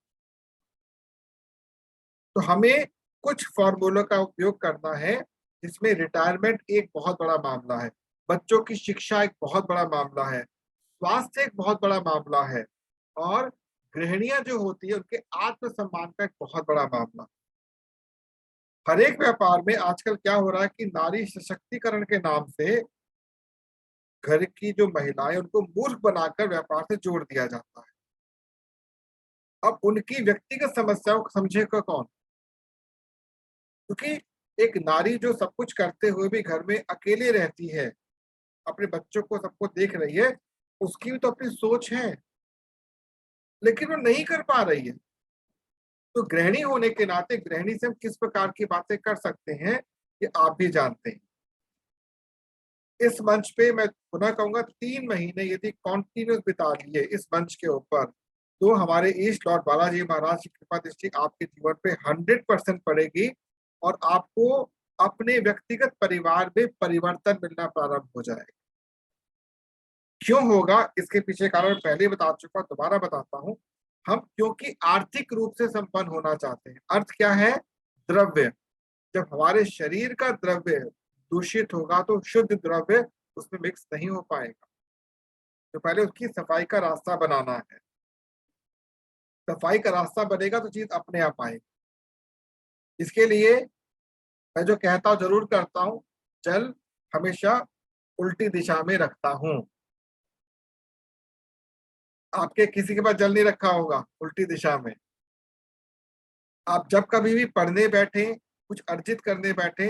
तो हमें कुछ फॉर्मूलों का उपयोग करना है, जिसमें रिटायरमेंट एक बहुत बड़ा मामला है, बच्चों की शिक्षा एक बहुत बड़ा मामला है, स्वास्थ्य एक बहुत बड़ा मामला है, और गृहिणियां जो होती है उनके आत्मसम्मान का एक बहुत बड़ा मामला। हर एक व्यापार में आजकल क्या हो रहा है कि नारी सशक्तिकरण के नाम से घर की जो महिलाएं उनको मूर्ख बनाकर व्यापार से जोड़ दिया जाता है। अब उनकी व्यक्तिगत समस्याओं को समझेगा कौन? क्योंकि एक नारी जो सब कुछ करते हुए भी घर में अकेले रहती है, अपने बच्चों को सबको देख रही है, उसकी भी तो अपनी सोच है, लेकिन वो नहीं कर पा रही है। तो गृहिणी होने के नाते गृहिणी से हम किस प्रकार की बातें कर सकते हैं, ये आप भी जानते हैं। इस मंच पे मैं पुनः कहूंगा, 3 महीने यदि कॉन्टिन्यूस बिता लिए इस मंच के ऊपर, तो हमारे ईस्ट लॉर्ड बालाजी महाराज की कृपा दृष्टि आपके जीवन पे 100% पड़ेगी, और आपको अपने व्यक्तिगत परिवार में परिवर्तन मिलना प्रारंभ हो जाएगा। क्यों होगा? इसके पीछे कारण पहले बता चुका, दोबारा बताता हूं। हम क्योंकि आर्थिक रूप से संपन्न होना चाहते हैं। अर्थ क्या है? द्रव्य। जब हमारे शरीर का द्रव्य दूषित होगा तो शुद्ध द्रव्य उसमें मिक्स नहीं हो पाएगा। तो पहले उसकी सफाई का रास्ता बनाना है। सफाई का रास्ता बनेगा तो चीज अपने आप आएगी। इसके लिए मैं जो कहता हूं, जरूर करता हूं, जल हमेशा उल्टी दिशा में रखता हूं। आपके किसी के पास जल नहीं रखा होगा उल्टी दिशा में? आप जब कभी भी पढ़ने बैठे, कुछ अर्जित करने बैठे,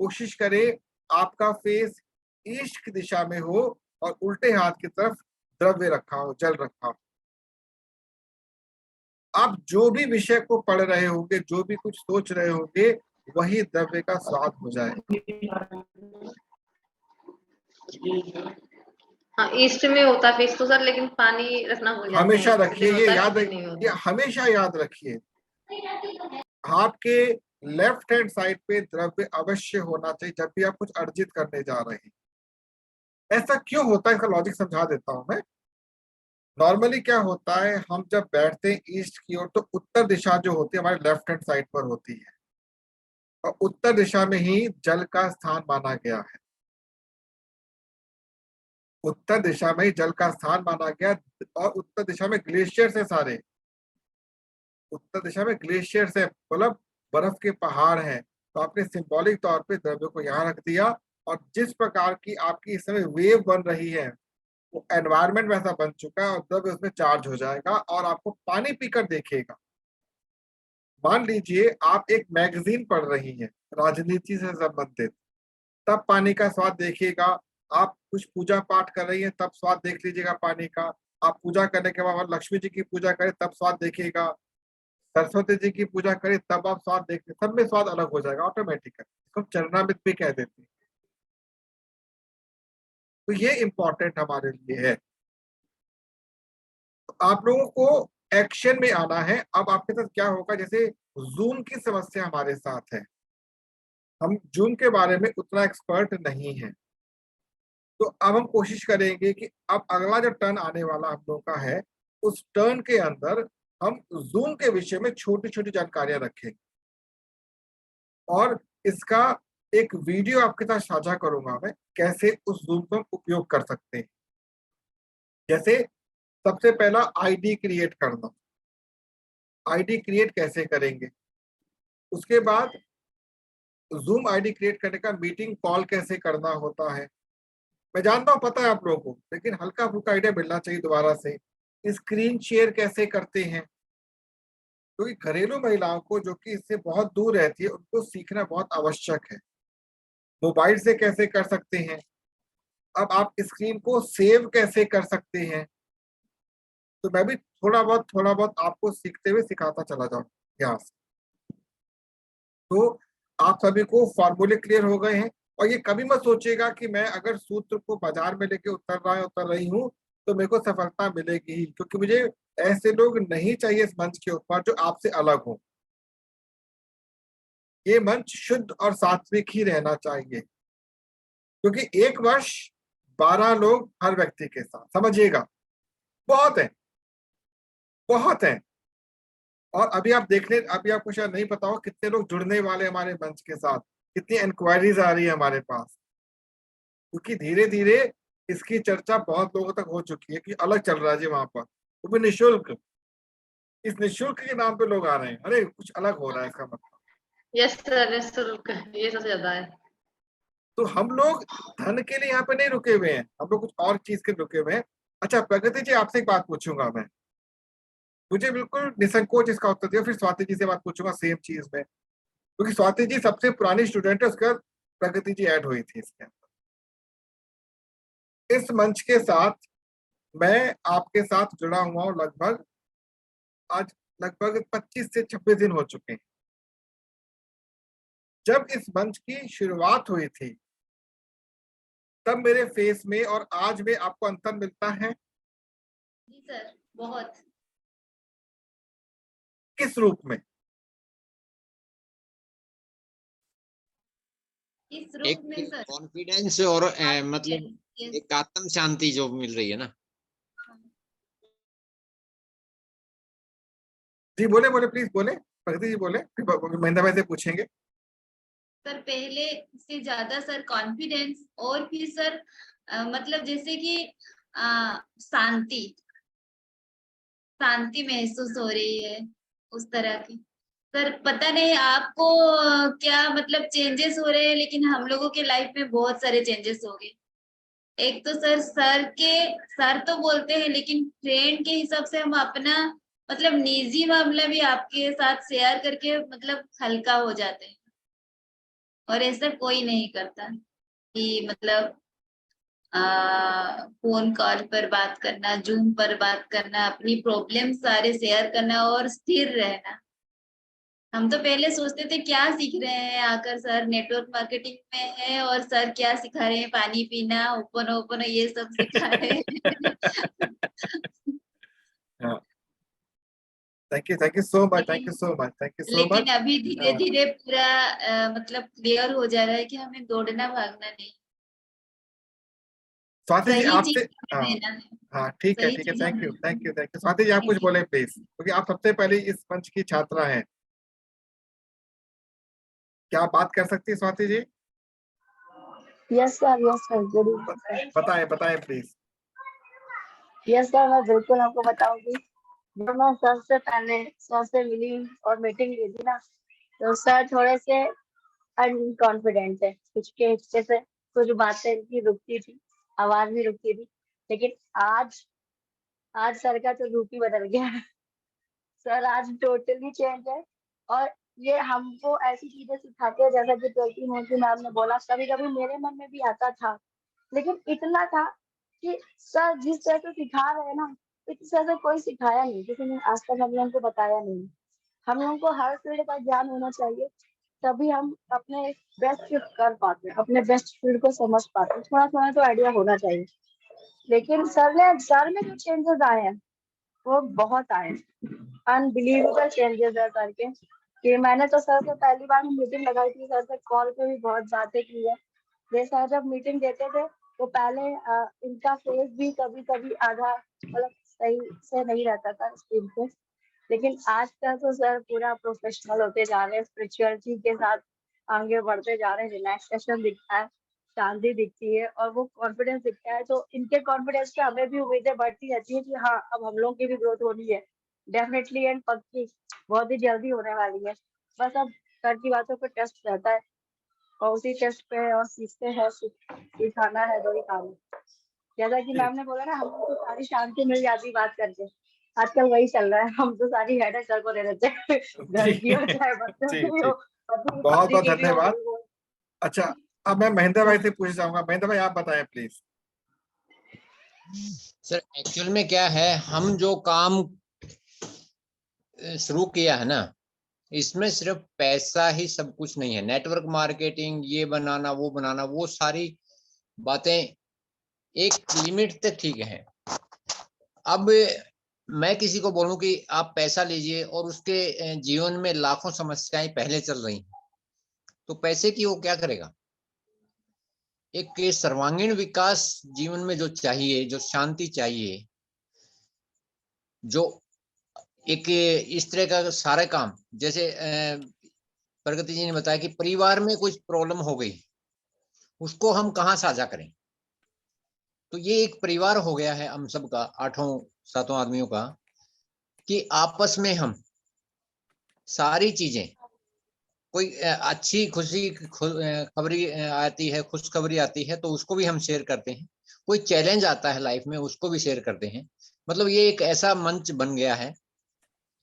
कोशिश करें आपका फेस ईस्ट की दिशा में हो और उल्टे हाथ की तरफ द्रव्य रखा हो, जल रखा हो। आप जो भी विषय को पढ़ रहे होंगे, जो भी कुछ सोच रहे होंगे, वही द्रव्य का स्वाद हो जाएगा। हाँ, ईस्ट में होता है फेस तो सर, लेकिन पानी रखना भूल जाते हैं। हमेशा रखिए, ये याद नहीं ये हमेशा याद रखिए। आपके लेफ्ट हैंड साइड पे द्रव्य अवश्य होना चाहिए जब भी आप कुछ अर्जित करने जा रहे हैं। ऐसा क्यों होता है, इसका लॉजिक समझा देता हूं मैं। नॉर्मली क्या होता है, हम जब बैठते हैं ईस्ट की ओर, तो उत्तर दिशा जो होती है हमारे लेफ्ट हैंड साइड पर होती है, और उत्तर दिशा में ही जल का स्थान माना गया है। उत्तर दिशा में ही जल का स्थान माना गया, और उत्तर दिशा में ग्लेशियर है सारे। उत्तर दिशा में ग्लेशियर है, मतलब बर्फ के पहाड़ हैं। तो आपने सिंबॉलिक तौर पे द्रव्य को यहाँ रख दिया, और जिस प्रकार की आपकी इस समय वेव बन रही है, वो एनवायरनमेंट वैसा बन चुका है, और द्रव्य उसमें चार्ज हो जाएगा और आपको पानी पीकर देखेगा। मान लीजिए आप एक मैगजीन पढ़ रही हैं राजनीति से संबंधित, तब पानी का स्वाद देखिएगा। आप कुछ पूजा पाठ कर रही हैं, तब स्वाद देख लीजिएगा पानी का। आप पूजा करने के बाद लक्ष्मी जी की पूजा करें, तब स्वाद देखिएगा। सरस्वती जी की पूजा करें, तब आप स्वाद देखते, सब में स्वाद अलग हो जाएगा ऑटोमेटिकली। इसको चरणामृत भी कह देते हैं। तो ये इंपॉर्टेंट हमारे लिए है। तो आप लोगों को एक्शन में आना है। अब आपके साथ क्या होगा, जैसे जूम की समस्या हमारे साथ है, हम जूम के बारे में उतना एक्सपर्ट नहीं है। तो अब हम कोशिश करेंगे कि अब अगला जो टर्न आने वाला हम लोगों का है, उस टर्न के अंदर हम जूम के विषय में छोटी छोटी जानकारियां रखेंगे, और इसका एक वीडियो आपके साथ साझा करूंगा मैं, कैसे उस जूम को हम उपयोग कर सकते हैं। जैसे सबसे पहला आईडी क्रिएट करना। आईडी क्रिएट कैसे करेंगे, उसके बाद जूम आईडी क्रिएट करने का मीटिंग कॉल कैसे करना होता है। मैं जानता हूं पता है आप लोगों को, लेकिन हल्का फुल्का आइडिया मिलना चाहिए दोबारा से। स्क्रीन शेयर कैसे करते हैं, क्योंकि घरेलू महिलाओं को जो कि इससे बहुत दूर रहती है उनको सीखना बहुत आवश्यक है। मोबाइल से कैसे कर सकते हैं, अब आप स्क्रीन को सेव कैसे कर सकते हैं, तो मैं भी थोड़ा बहुत आपको सीखते हुए सिखाता चला जाऊँ यहाँ से। तो आप सभी को फॉर्मूले क्लियर हो गए हैं, और ये कभी मत सोचिएगा कि मैं अगर सूत्र को बाजार में लेके उतर रही हूँ तो मेरे को सफलता मिलेगी ही, क्योंकि मुझे ऐसे लोग नहीं चाहिए इस मंच के ऊपर जो आपसे अलग हो। ये मंच शुद्ध और सात्विक ही रहना चाहिए, क्योंकि एक वर्ष 12 लोग हर व्यक्ति के साथ, समझिएगा, बहुत है, बहुत है। और अभी आपको शायद नहीं पता हो कितने लोग जुड़ने वाले हमारे मंच के साथ, कितनी इंक्वायरीज आ रही है हमारे पास, क्योंकि धीरे धीरे इसकी चर्चा बहुत लोगों तक हो चुकी है कि अलग चल रहा है जी वहां पर, वो भी निःशुल्क। इस निःशुल्क के नाम पे लोग आ रहे हैं, अरे कुछ अलग हो रहा है इसका मतलब। यस सर, ये सबसे ज्यादा है। तो हम लोग धन के लिए यहाँ पे नहीं रुके हुए हैं, हम लोग कुछ और चीज के रुके हुए हैं। अच्छा प्रगति जी, आपसे एक बात पूछूंगा मैं, मुझे बिल्कुल निसंकोच इसका उत्तर दिया, फिर स्वाति जी से बात पूछूंगा सेम चीज में, क्योंकि स्वाति जी सबसे पुरानी स्टूडेंट है, उसके बाद प्रगति जी ऐड हुई थी इसके अंदर। इस मंच के साथ मैं आपके साथ जुड़ा हुआ हूँ लगभग, आज लगभग 25 से 26 दिन हो चुके हैं। जब इस मंच की शुरुआत हुई थी तब मेरे फेस में और आज में आपको अंतर मिलता है? जी सर, बहुत। किस रूप में? इस एक रूप में सर कॉन्फिडेंस और मतलब एक आत्म शांति जो मिल रही है ना। जी बोले बोले, प्लीज बोले, प्रगति जी बोले, फिर महेंद्र भाई से पूछेंगे। सर पहले से ज्यादा सर कॉन्फिडेंस, और फिर सर मतलब जैसे कि शांति शांति महसूस हो रही है उस तरह की। सर पता नहीं आपको क्या मतलब चेंजेस हो रहे हैं, लेकिन हम लोगों के लाइफ में बहुत सारे चेंजेस हो गए। एक तो सर तो बोलते हैं, लेकिन फ्रेंड के हिसाब से हम अपना मतलब निजी मामला भी आपके साथ शेयर करके मतलब हल्का हो जाते हैं। और ऐसा कोई नहीं करता कि मतलब फोन कॉल पर बात करना, जूम पर बात करना, अपनी प्रॉब्लम सारे शेयर करना और स्थिर रहना। हम तो पहले सोचते थे क्या सीख रहे हैं आकर, सर नेटवर्क मार्केटिंग में है और सर क्या सिखा रहे हैं, पानी पीना, ओपन ओपन ये सब सिखा रहे हैं। Thank you so much, thank you so much, thank you so लेकिन मच। अभी धीरे धीरे पूरा मतलब क्लियर हो जा रहा है कि हमें दौड़ना भागना नहीं, स्वाति जी सही आपसे, चीज हाँ देना है, हाँ ठीक है सही ठीक है, चीज थैंक यू हमें। Thank you thank you. Swati ji आप कुछ बोले प्लीज, क्योंकि आप सबसे पहले इस मंच की छात्रा हैं, क्या आप बात कर सकती है स्वाति जी? यस सर जरूर। बताएं बताएं प्लीज। यस सर, मैं बिल्कुल आपको बताऊंगी। जब मैं सर से पहले सर से मिली और मीटिंग ली थी ना, तो सर थोड़े से अनकॉन्फिडेंट थे, हिचके हिचके से कुछ बातें इनकी रुकती थी, आवाज भी रुकती थी। लेकिन आज आज सर का तो रूप ही बदल गया है। सर आज टोटली चेंज है। और ये हमको ऐसी चीजें सिखाते हैं, जैसा कि प्रगति मोदी मैम ने बोला, कभी कभी मेरे मन में भी आता था, लेकिन इतना था कि सर जिस तरह से सिखा रहे हैं ना, इस तरह से कोई सिखाया नहीं, किसी ने आज तक हम लोगों को बताया नहीं। हम लोगों को हर फील्ड का ज्ञान होना चाहिए, तभी हम अपने बेस्ट कर पाते हैं, अपने बेस्ट फील्ड को समझ पाते हैं। थोड़ा थोड़ा तो आइडिया होना चाहिए। लेकिन सर में जो चेंजेस आए हैं वो बहुत आए हैं, अनबिलीवेबल चेंजेस है सर के। कि मैंने तो सर से पहली बार मीटिंग लगाई थी, सर से कॉल पे भी बहुत बातें की है। ये सर जब मीटिंग देते थे तो पहले इनका फेस भी कभी कभी आधा मतलब सही से नहीं रहता था स्क्रीन पे, लेकिन आजकल तो सर पूरा प्रोफेशनल होते जा रहे हैं, स्पिरिचुअलिटी के साथ आगे बढ़ते जा रहे हैं। रिलैक्सेशन दिखता है, शांति दिखती है और वो कॉन्फिडेंस दिखता है। तो इनके कॉन्फिडेंस पे हमें भी उम्मीदें बढ़ती रहती है कि हाँ अब हम लोग की भी ग्रोथ होनी है, डेफिनेटली एंड पक्की, बहुत ही जल्दी होने वाली है। बस अब सर की बातों पर टेस्ट रहता है और उसी टेस्ट पे और सीखते हैं, सिखाना है, वही काम है। जैसा कि जी। मैम ने बोला ना, हम तो सारी शांति मिल जाती बात करके। आजकल वही चल रहा है, हम तो सारी हेडेक सर को दे देते हैं, घर जी, की हो चाहे बच्चों जी, की जी। हो, पति बहुत पति बहुत की भी हो, धन्यवाद। कोई वो। अच्छा, अब मैं महेंद्र भाई से पूछना चाहूंगा। महेंद्र भाई, आप बताएं प्लीज। सर एक्चुअल में क्या है, हम जो काम शुरू किया है ना, इसमें सिर्फ पैसा ही सब कुछ नहीं है। नेटवर्क मार्केटिंग, ये बनाना वो बनाना, वो सारी बातें एक लिमिट तक ठीक है। अब मैं किसी को बोलूं कि आप पैसा लीजिए और उसके जीवन में लाखों समस्याएं पहले चल रही हैं, तो पैसे की वो क्या करेगा? एक सर्वांगीण विकास जीवन में जो चाहिए, जो शांति चाहिए, जो एक इस तरह का सारे काम, जैसे प्रगति जी ने बताया कि परिवार में कुछ प्रॉब्लम हो गई, उसको हम कहाँ साझा करें? तो ये एक परिवार हो गया है हम सब का, 8-7 आदमियों का, कि आपस में हम सारी चीजें, कोई अच्छी खुशी खबरी आती है, खुशखबरी आती है, तो उसको भी हम शेयर करते हैं। कोई चैलेंज आता है लाइफ में, उसको भी शेयर करते हैं। मतलब ये एक ऐसा मंच बन गया है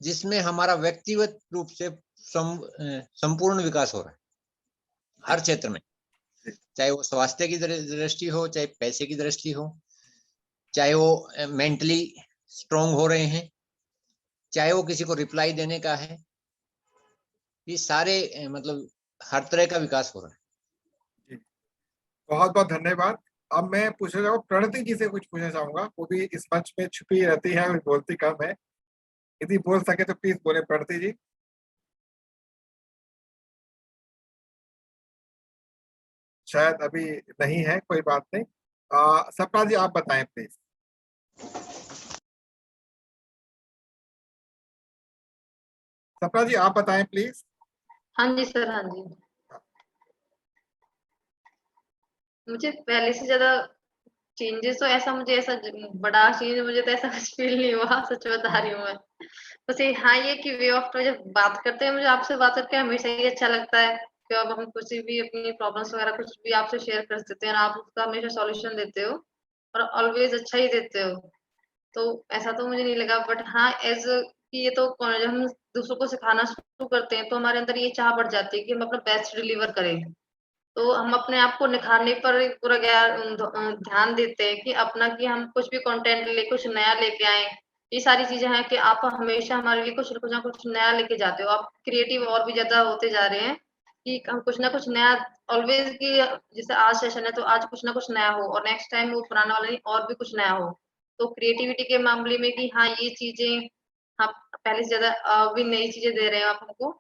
जिसमें हमारा व्यक्तिगत रूप से संपूर्ण विकास हो रहा है हर क्षेत्र में, चाहे वो स्वास्थ्य की दृष्टि हो, चाहे पैसे की दृष्टि हो, चाहे वो मेंटली स्ट्रोंग हो रहे हैं, चाहे वो किसी को रिप्लाई देने का है। ये सारे मतलब हर तरह का विकास हो रहा है। जी, बहुत बहुत धन्यवाद। अब मैं पूछना चाहूंगा, प्रणति जी से कुछ पूछना चाहूंगा। वो भी इस मंच में छुपी रहती है, बोलती कम है। यदि बोल सके तो प्लीज बोले प्रणति जी। शायद अभी नहीं है, कोई बात नहीं। सपना जी, आप बताएं प्लीज। सपना जी, आप बताएं प्लीज। हाँ जी सर, हाँ जी। मुझे पहले से ज्यादा चेंजेस तो ऐसा, मुझे ऐसा बड़ा चेंज मुझे तो ऐसा कुछ फील नहीं हुआ, सच बता रही हूँ मैं। बस ये हाँ, ये कि वे ऑफ जब बात करते हैं, मुझे आपसे बात करके हमेशा ही अच्छा लगता है कि अब हम कुछ भी अपनी प्रॉब्लम्स वगैरह कुछ भी आपसे शेयर कर सकते हैं और आप उसका हमेशा सॉल्यूशन देते हो और ऑलवेज अच्छा ही देते हो। तो ऐसा तो मुझे नहीं लगा, बट हाँ, एज कि ये तो जब हम दूसरों को सिखाना शुरू करते हैं तो हमारे अंदर ये चाह बढ़ जाती है कि हम अपना बेस्ट डिलीवर करें। तो हम अपने आप को निखारने पर पूरा ध्यान देते हैं कि अपना, कि हम कुछ भी कंटेंट कुछ नया लेके आए। ये सारी चीजें हैं कि आप हमेशा हमारे लिए कुछ ना कुछ नया लेके जाते हो। आप क्रिएटिव और भी ज्यादा होते जा रहे हैं कि हम कुछ ना कुछ नया ऑलवेज, कि जैसे आज सेशन है तो आज कुछ ना कुछ नया हो और नेक्स्ट टाइम वो पुराना वाला नहीं, और भी कुछ नया हो। तो क्रिएटिविटी के मामले में कि हाँ, ये चीजें आप पहले से ज्यादा भी नई चीजें दे रहे हैं आप हमको।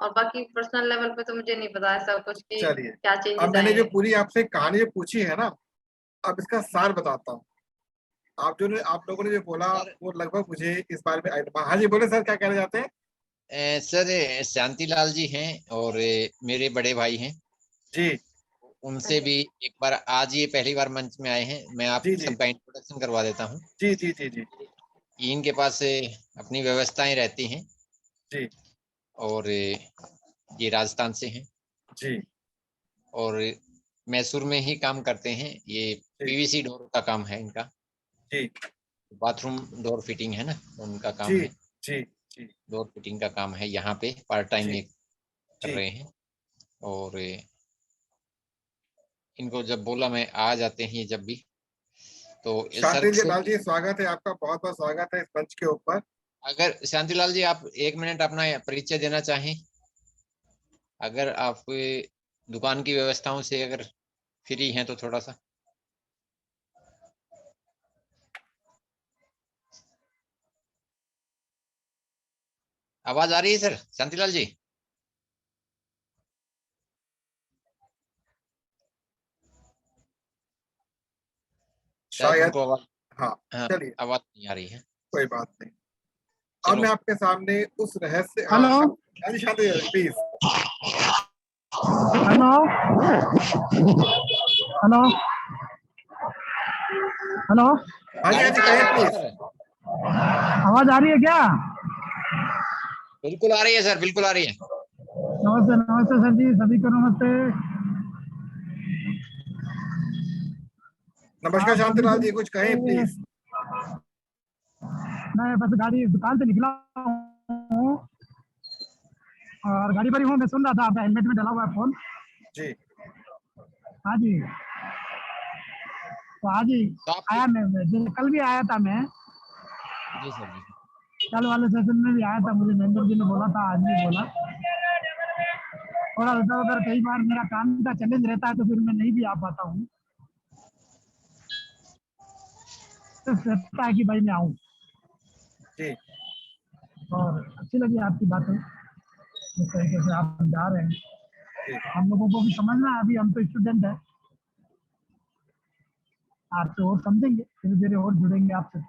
और बाकी पर्सनल लेवल पे तो मुझे नहीं पता ऐसा कुछ कि चलिए, क्या अब चेंजेस मैंने आए जो हैं। पूरी आपसे कहानी जो पूछी है ना, अब इसका सार बताता हूँ। आप लोगों ने जो बोला सर वो लगभग मुझे इस बारे में। हाँ जी, बोले सर, क्या कहना चाहते हैं? सर शांतिलाल जी हैं और मेरे बड़े भाई हैं। जी उनसे अच्छा। भी एक बार, आज ये पहली बार मंच में आए हैं, मैं आप जी जी सबका इंट्रोडक्शन करवा देता हूँ। जी जी जी जी इनके पास अपनी व्यवस्थाएं रहती हैं जी और ये राजस्थान से हैं जी और मैसूर में ही काम करते हैं। ये जी पीवीसी डोर का काम है इनका, जी बाथरूम डोर फिटिंग है ना, उनका काम जी है। जी जी डोर फिटिंग का काम है, यहाँ पे पार्ट टाइम जी ये कर जी। रहे हैं। और इनको जब बोला मैं, आ जाते हैं ये जब भी, तो सर शांति जी, से लाल जी, स्वागत है आपका, बहुत बहुत स्वागत है इस मंच के ऊपर। अगर शांतिलाल जी आप 1 मिनट अपना परिचय देना चाहें, अगर आप दुकान की व्यवस्थाओं से अगर फ्री हैं तो थोड़ा सा। आवाज आ रही है सर शांतिलाल जी? शायद शायद। उनको आवाज, हाँ, हाँ, चलिए, आवाज नहीं आ रही है। कोई बात नहीं। अब चलो। मैं आपके सामने उस रहस्य। हेलो हाँ जी, शांति जी प्लीज। हेलो हेलो हेलो, हाँ जी, हाँ जी, क्लैरिटी आ कहें रही है प्लीज। सर? आवाज आ रही है क्या? बिल्कुल आ रही है सर, बिल्कुल आ रही है। नमस्ते नमस्ते सर जी, सभी को नमस्ते। नमस्कार आप शांतिलाल जी, कभी कुछ कहें प्लीज। मैं बस गाड़ी दुकान से निकला हूँ और गाड़ी पर ही हूँ। मैं सुन रहा था, आपका हेलमेट में डला हुआ है फोन। जी हाँ जी, तो आज ही तो आप आया मैं कल भी आया था मैं, जी सर जी। कल वाले सेशन में भी आया था। मुझे महेंद्र जी ने बोला था, आज भी बोला। थोड़ा उधर उधर कई बार मेरा काम का चैलेंज रहता है तो फिर मैं नहीं भी आ पाता हूँ। तो रहता है कि भाई मैं आऊँ। जी और अच्छी लगी आपकी बातें, जिस तरीके से आप समझा रहे हैं। जी हम लोगों को भी समझना है, अभी हम तो स्टूडेंट है। आप तो और समझेंगे, धीरे धीरे और जुड़ेंगे आपसे।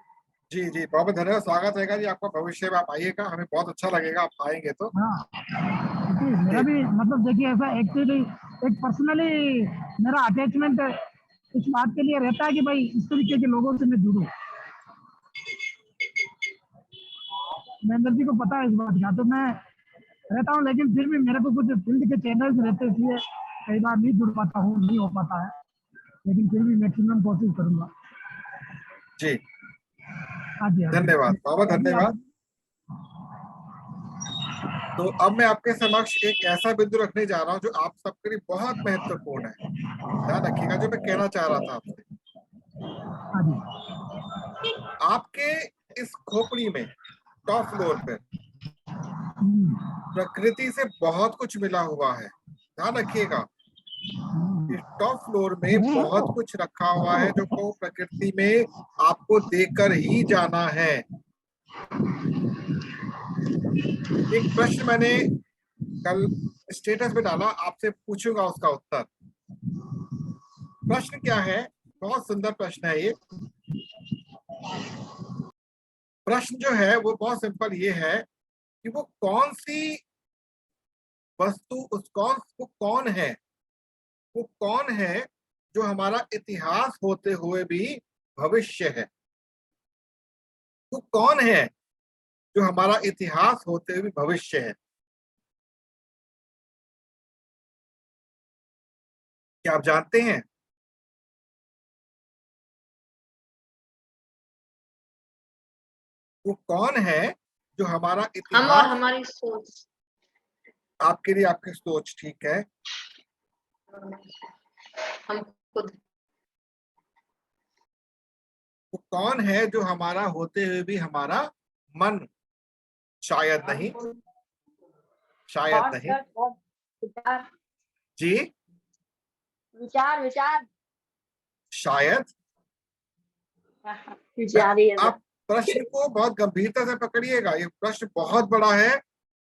जी जी, बहुत बहुत धन्यवाद, स्वागत रहेगा जी आपका भविष्य में, आप आइएगा, हमें बहुत अच्छा लगेगा आप आएंगे तो। हाँ, क्योंकि मेरा जी भी मतलब देखिए ऐसा एक्चुअली एक पर्सनली मेरा अटैचमेंट इस बात के लिए रहता है कि भाई इस तरीके के लोगों से मैं जुड़ूं। महेंद्र जी को पता है इस बात का, तो मैं रहता हूँ, लेकिन फिर भी मेरे को कुछ फील्ड के चैनल्स रहते हैं, इसलिए कई बार नहीं जुड़ पाता हूँ, नहीं हो पाता है, लेकिन फिर भी मैक्सिमम कोशिश करूंगा। जी, हाँ जी, हाँ जी। धन्यवाद, बहुत बहुत अभी आप धन्यवाद। तो अब मैं आपके समक्ष एक ऐसा बिंदु रखने जा रहा हूँ जो आप सबके लिए बहुत महत्वपूर्ण है, ध्यान रखिएगा जो मैं कहना चाह रहा था आपसे। हाँ जी। आपके इस खोपड़ी में टॉप फ्लोर पर प्रकृति से बहुत कुछ मिला हुआ है, ध्यान रखिएगा। इस टॉप फ्लोर में बहुत कुछ रखा हुआ है जो को प्रकृति में आपको देकर ही जाना है। एक प्रश्न मैंने कल स्टेटस पे डाला, आपसे पूछूंगा उसका उत्तर। प्रश्न क्या है, बहुत सुंदर प्रश्न है ये। प्रश्न जो है वो बहुत सिंपल ये है कि वो कौन सी वस्तु, वो कौन है, वो कौन है जो हमारा इतिहास होते हुए भी भविष्य है। वो कौन है जो हमारा इतिहास होते हुए भी भविष्य है। क्या आप जानते हैं? वो कौन है जो हमारा हम और इतिहास, हमारी सोच। आपके लिए आपकी सोच, ठीक है। हम खुद। वो कौन है जो हमारा होते हुए भी हमारा मन, शायद नहीं, शायद थॉट्स नहीं। का विचार, जी, विचार विचार शायद। विचार ही है सर। आप प्रश्न को बहुत गंभीरता से पकड़िएगा, ये प्रश्न बहुत बड़ा है,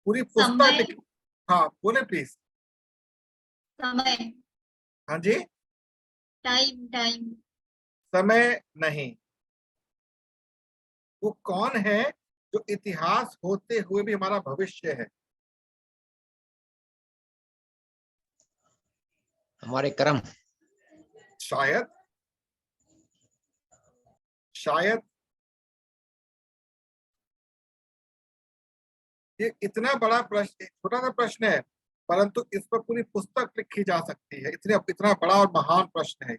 पूरी पुस्तक समय। लिख। हाँ बोले प्लीज। समय। हाँ जी, टाइम टाइम। समय नहीं। वो कौन है जो इतिहास होते हुए भी हमारा भविष्य है? हमारे कर्म। शायद, शायद। ये इतना बड़ा प्रश्न, छोटा सा प्रश्न है, परंतु इस पर पूरी पुस्तक लिखी जा सकती है, इतने इतना बड़ा और महान प्रश्न है।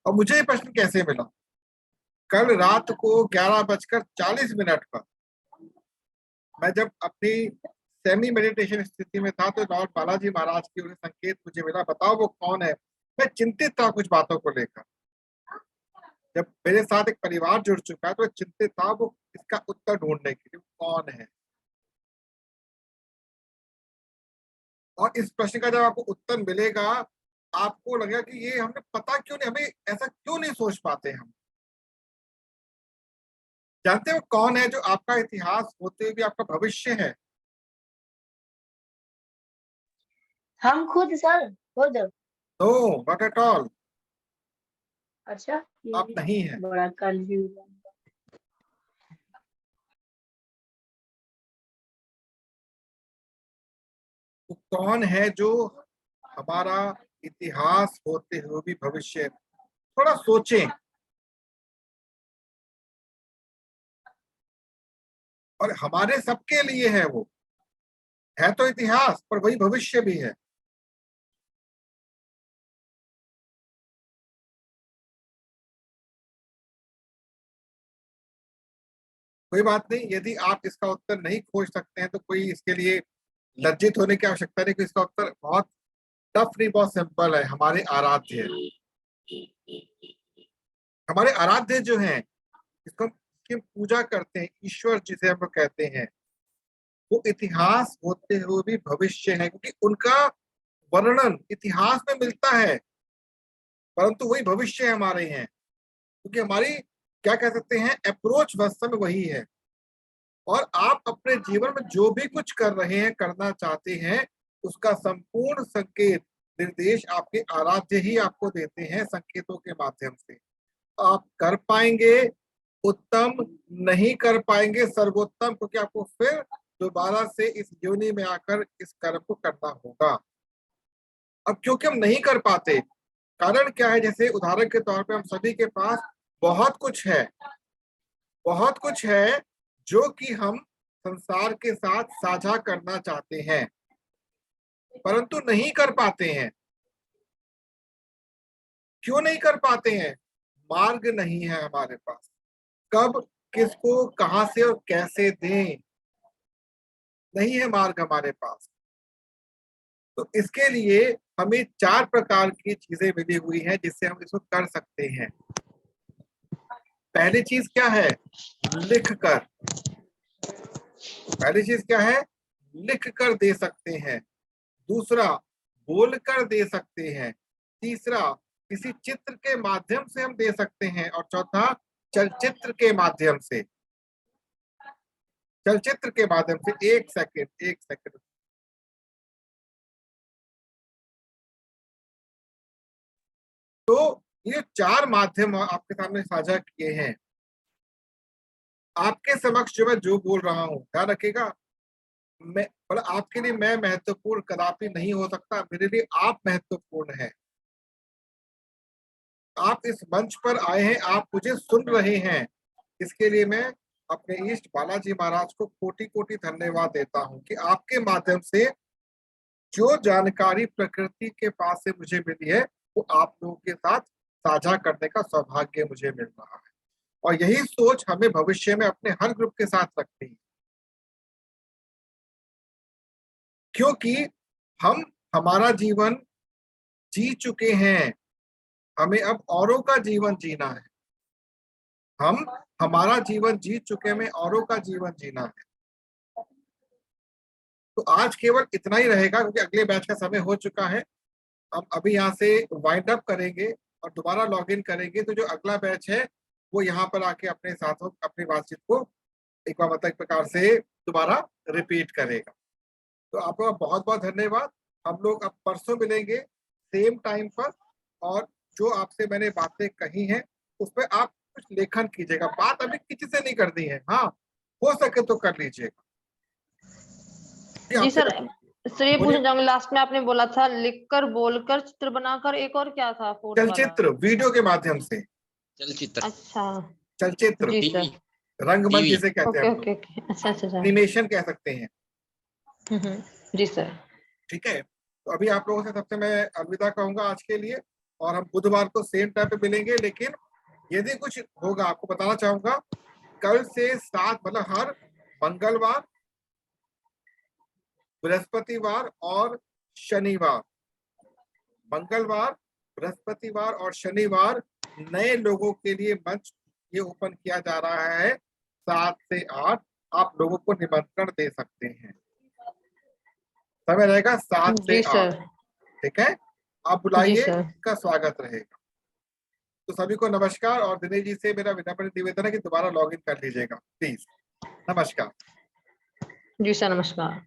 और मुझे ये प्रश्न कैसे मिला? कल रात को 11:40 पर मैं जब अपनी सेमी मेडिटेशन स्थिति में था तो लॉर्ड बालाजी महाराज की उन्हें संकेत मुझे मिला, बताओ वो कौन है। मैं चिंतित था कुछ बातों को लेकर। जब मेरे साथ एक परिवार जुड़ चुका है तो मैं चिंतित था वो इसका उत्तर ढूंढने के लिए, कौन है। और इस प्रश्न का जब आपको उत्तर मिलेगा, आपको लगेगा कि ये हमने पता क्यों नहीं, हमें ऐसा क्यों नहीं सोच पाते हम। जानते हो कौन है जो आपका इतिहास होते हुए भी आपका भविष्य है? हम खुद सर, खुद। No, not at all. अच्छा, ये आप नहीं है। बड़ा कंफ्यूजन। वो कौन है जो हमारा इतिहास होते हुए भी भविष्य है? थोड़ा सोचें। और हमारे सबके लिए है वो, है तो इतिहास पर वही भविष्य भी है। कोई बात नहीं, यदि आप इसका उत्तर नहीं खोज सकते हैं तो कोई इसके लिए लज्जित होने की आवश्यकता नहीं, कि इसका उत्तर बहुत टफ नहीं, बहुत सिंपल है। हमारे आराध्य, हमारे आराध्य जो हैं, इसको हम पूजा करते हैं, ईश्वर जिसे हम लोग कहते हैं, वो इतिहास होते हुए भी भविष्य है, क्योंकि उनका वर्णन इतिहास में मिलता है, परंतु वही भविष्य हमारे हैं, क्योंकि हमारी क्या कह सकते हैं अप्रोच वास्तव में वही है। और आप अपने जीवन में जो भी कुछ कर रहे हैं, करना चाहते हैं, उसका संपूर्ण संकेत निर्देश आपके आराध्य ही आपको देते हैं, संकेतों के माध्यम से। आप कर पाएंगे उत्तम, नहीं कर पाएंगे सर्वोत्तम, क्योंकि आपको फिर दोबारा से इस योनि में आकर इस कर्म को करना होगा। अब क्योंकि हम नहीं कर पाते, कारण क्या है? जैसे उदाहरण के तौर पे हम सभी के पास बहुत कुछ है, बहुत कुछ है जो कि हम संसार के साथ साझा करना चाहते हैं, परंतु नहीं कर पाते हैं। क्यों नहीं कर पाते हैं? मार्ग नहीं है हमारे पास, कब किसको कहां से और कैसे दें, नहीं है मार्ग हमारे पास। तो इसके लिए हमें 4 प्रकार की चीजें मिली हुई हैं जिससे हम इसको कर सकते हैं। पहली चीज क्या है? लिख कर। पहली चीज क्या है? लिख कर दे सकते हैं। दूसरा, बोल कर दे सकते हैं। तीसरा, किसी चित्र के माध्यम से हम दे सकते हैं। और चौथा, चलचित्र के माध्यम से। चलचित्र के माध्यम से। एक सेकंड। तो ये 4 माध्यम आपके सामने साझा किए हैं। आपके समक्ष जो बोल रहा हूं, ध्यान रखिएगा, मैं आपके लिए मैं महत्वपूर्ण कदापि नहीं हो सकता, मेरे लिए आप महत्वपूर्ण हैं। आप इस मंच पर आए हैं, आप मुझे सुन रहे हैं, इसके लिए मैं अपने इष्ट बालाजी महाराज को कोटि कोटि धन्यवाद देता हूं कि आपके माध्यम से जो जानकारी प्रकृति के पास से मुझे मिली है, वो आप लोगों के साथ साझा करने का सौभाग्य मुझे मिल रहा है। और यही सोच हमें भविष्य में अपने हर ग्रुप के साथ रखनी है, क्योंकि हम हमारा जीवन जी चुके हैं, हमें अब औरों का जीवन जीना है। हम हमारा जीवन जी चुके हैं, औरों का जीवन जीना है। तो आज केवल इतना ही रहेगा, क्योंकि अगले बैच का समय हो चुका है। हम अभी यहाँ से वाइंड अप करेंगे और दोबारा लॉग इन करेंगे, तो जो अगला बैच है वो यहाँ पर आके अपने साथों अपनी बातचीत को एक बार मतलब प्रकार से दोबारा रिपीट करेगा। तो आपका बहुत बहुत धन्यवाद। हम लोग अब परसों मिलेंगे सेम टाइम पर, और जो आपसे मैंने बातें कही हैं उस पर आप कुछ लेखन कीजिएगा। बात अभी किसी से नहीं करनी है, हाँ हो सके तो कर लीजिएगा। जी सर ये पूछना चाहूंगी, लास्ट में आपने बोला था लिखकर, बोलकर, चित्र बनाकर, एक और क्या था? चलचित्र, वीडियो के माध्यम से। चलचित्र। अच्छा, चलचित्र, जी सर, रंगमंच जिसे कहते हैं, ओके, अच्छा, एनिमेशन कह सकते हैं। जी सर। ठीक है, तो अभी आप लोगों से सबसे मैं अलविदा कहूंगा आज के लिए, और हम बुधवार को सेम टाइम पे मिलेंगे। लेकिन यदि कुछ होगा आपको बताना चाहूंगा, कल से 7 मतलब हर मंगलवार, बृहस्पतिवार और शनिवार, मंगलवार, बृहस्पतिवार और शनिवार नए लोगों के लिए मंच ये ओपन किया जा रहा है 7 से 8। आप लोगों को निमंत्रण दे सकते हैं, समय रहेगा 7 से 8। ठीक है, आप बुलाइए, का स्वागत रहेगा। तो सभी को नमस्कार, और दिनेश जी से मेरा विनम्र निवेदन है कि दोबारा लॉग इन कर लीजिएगा प्लीज। नमस्कार। जी सर, नमस्कार।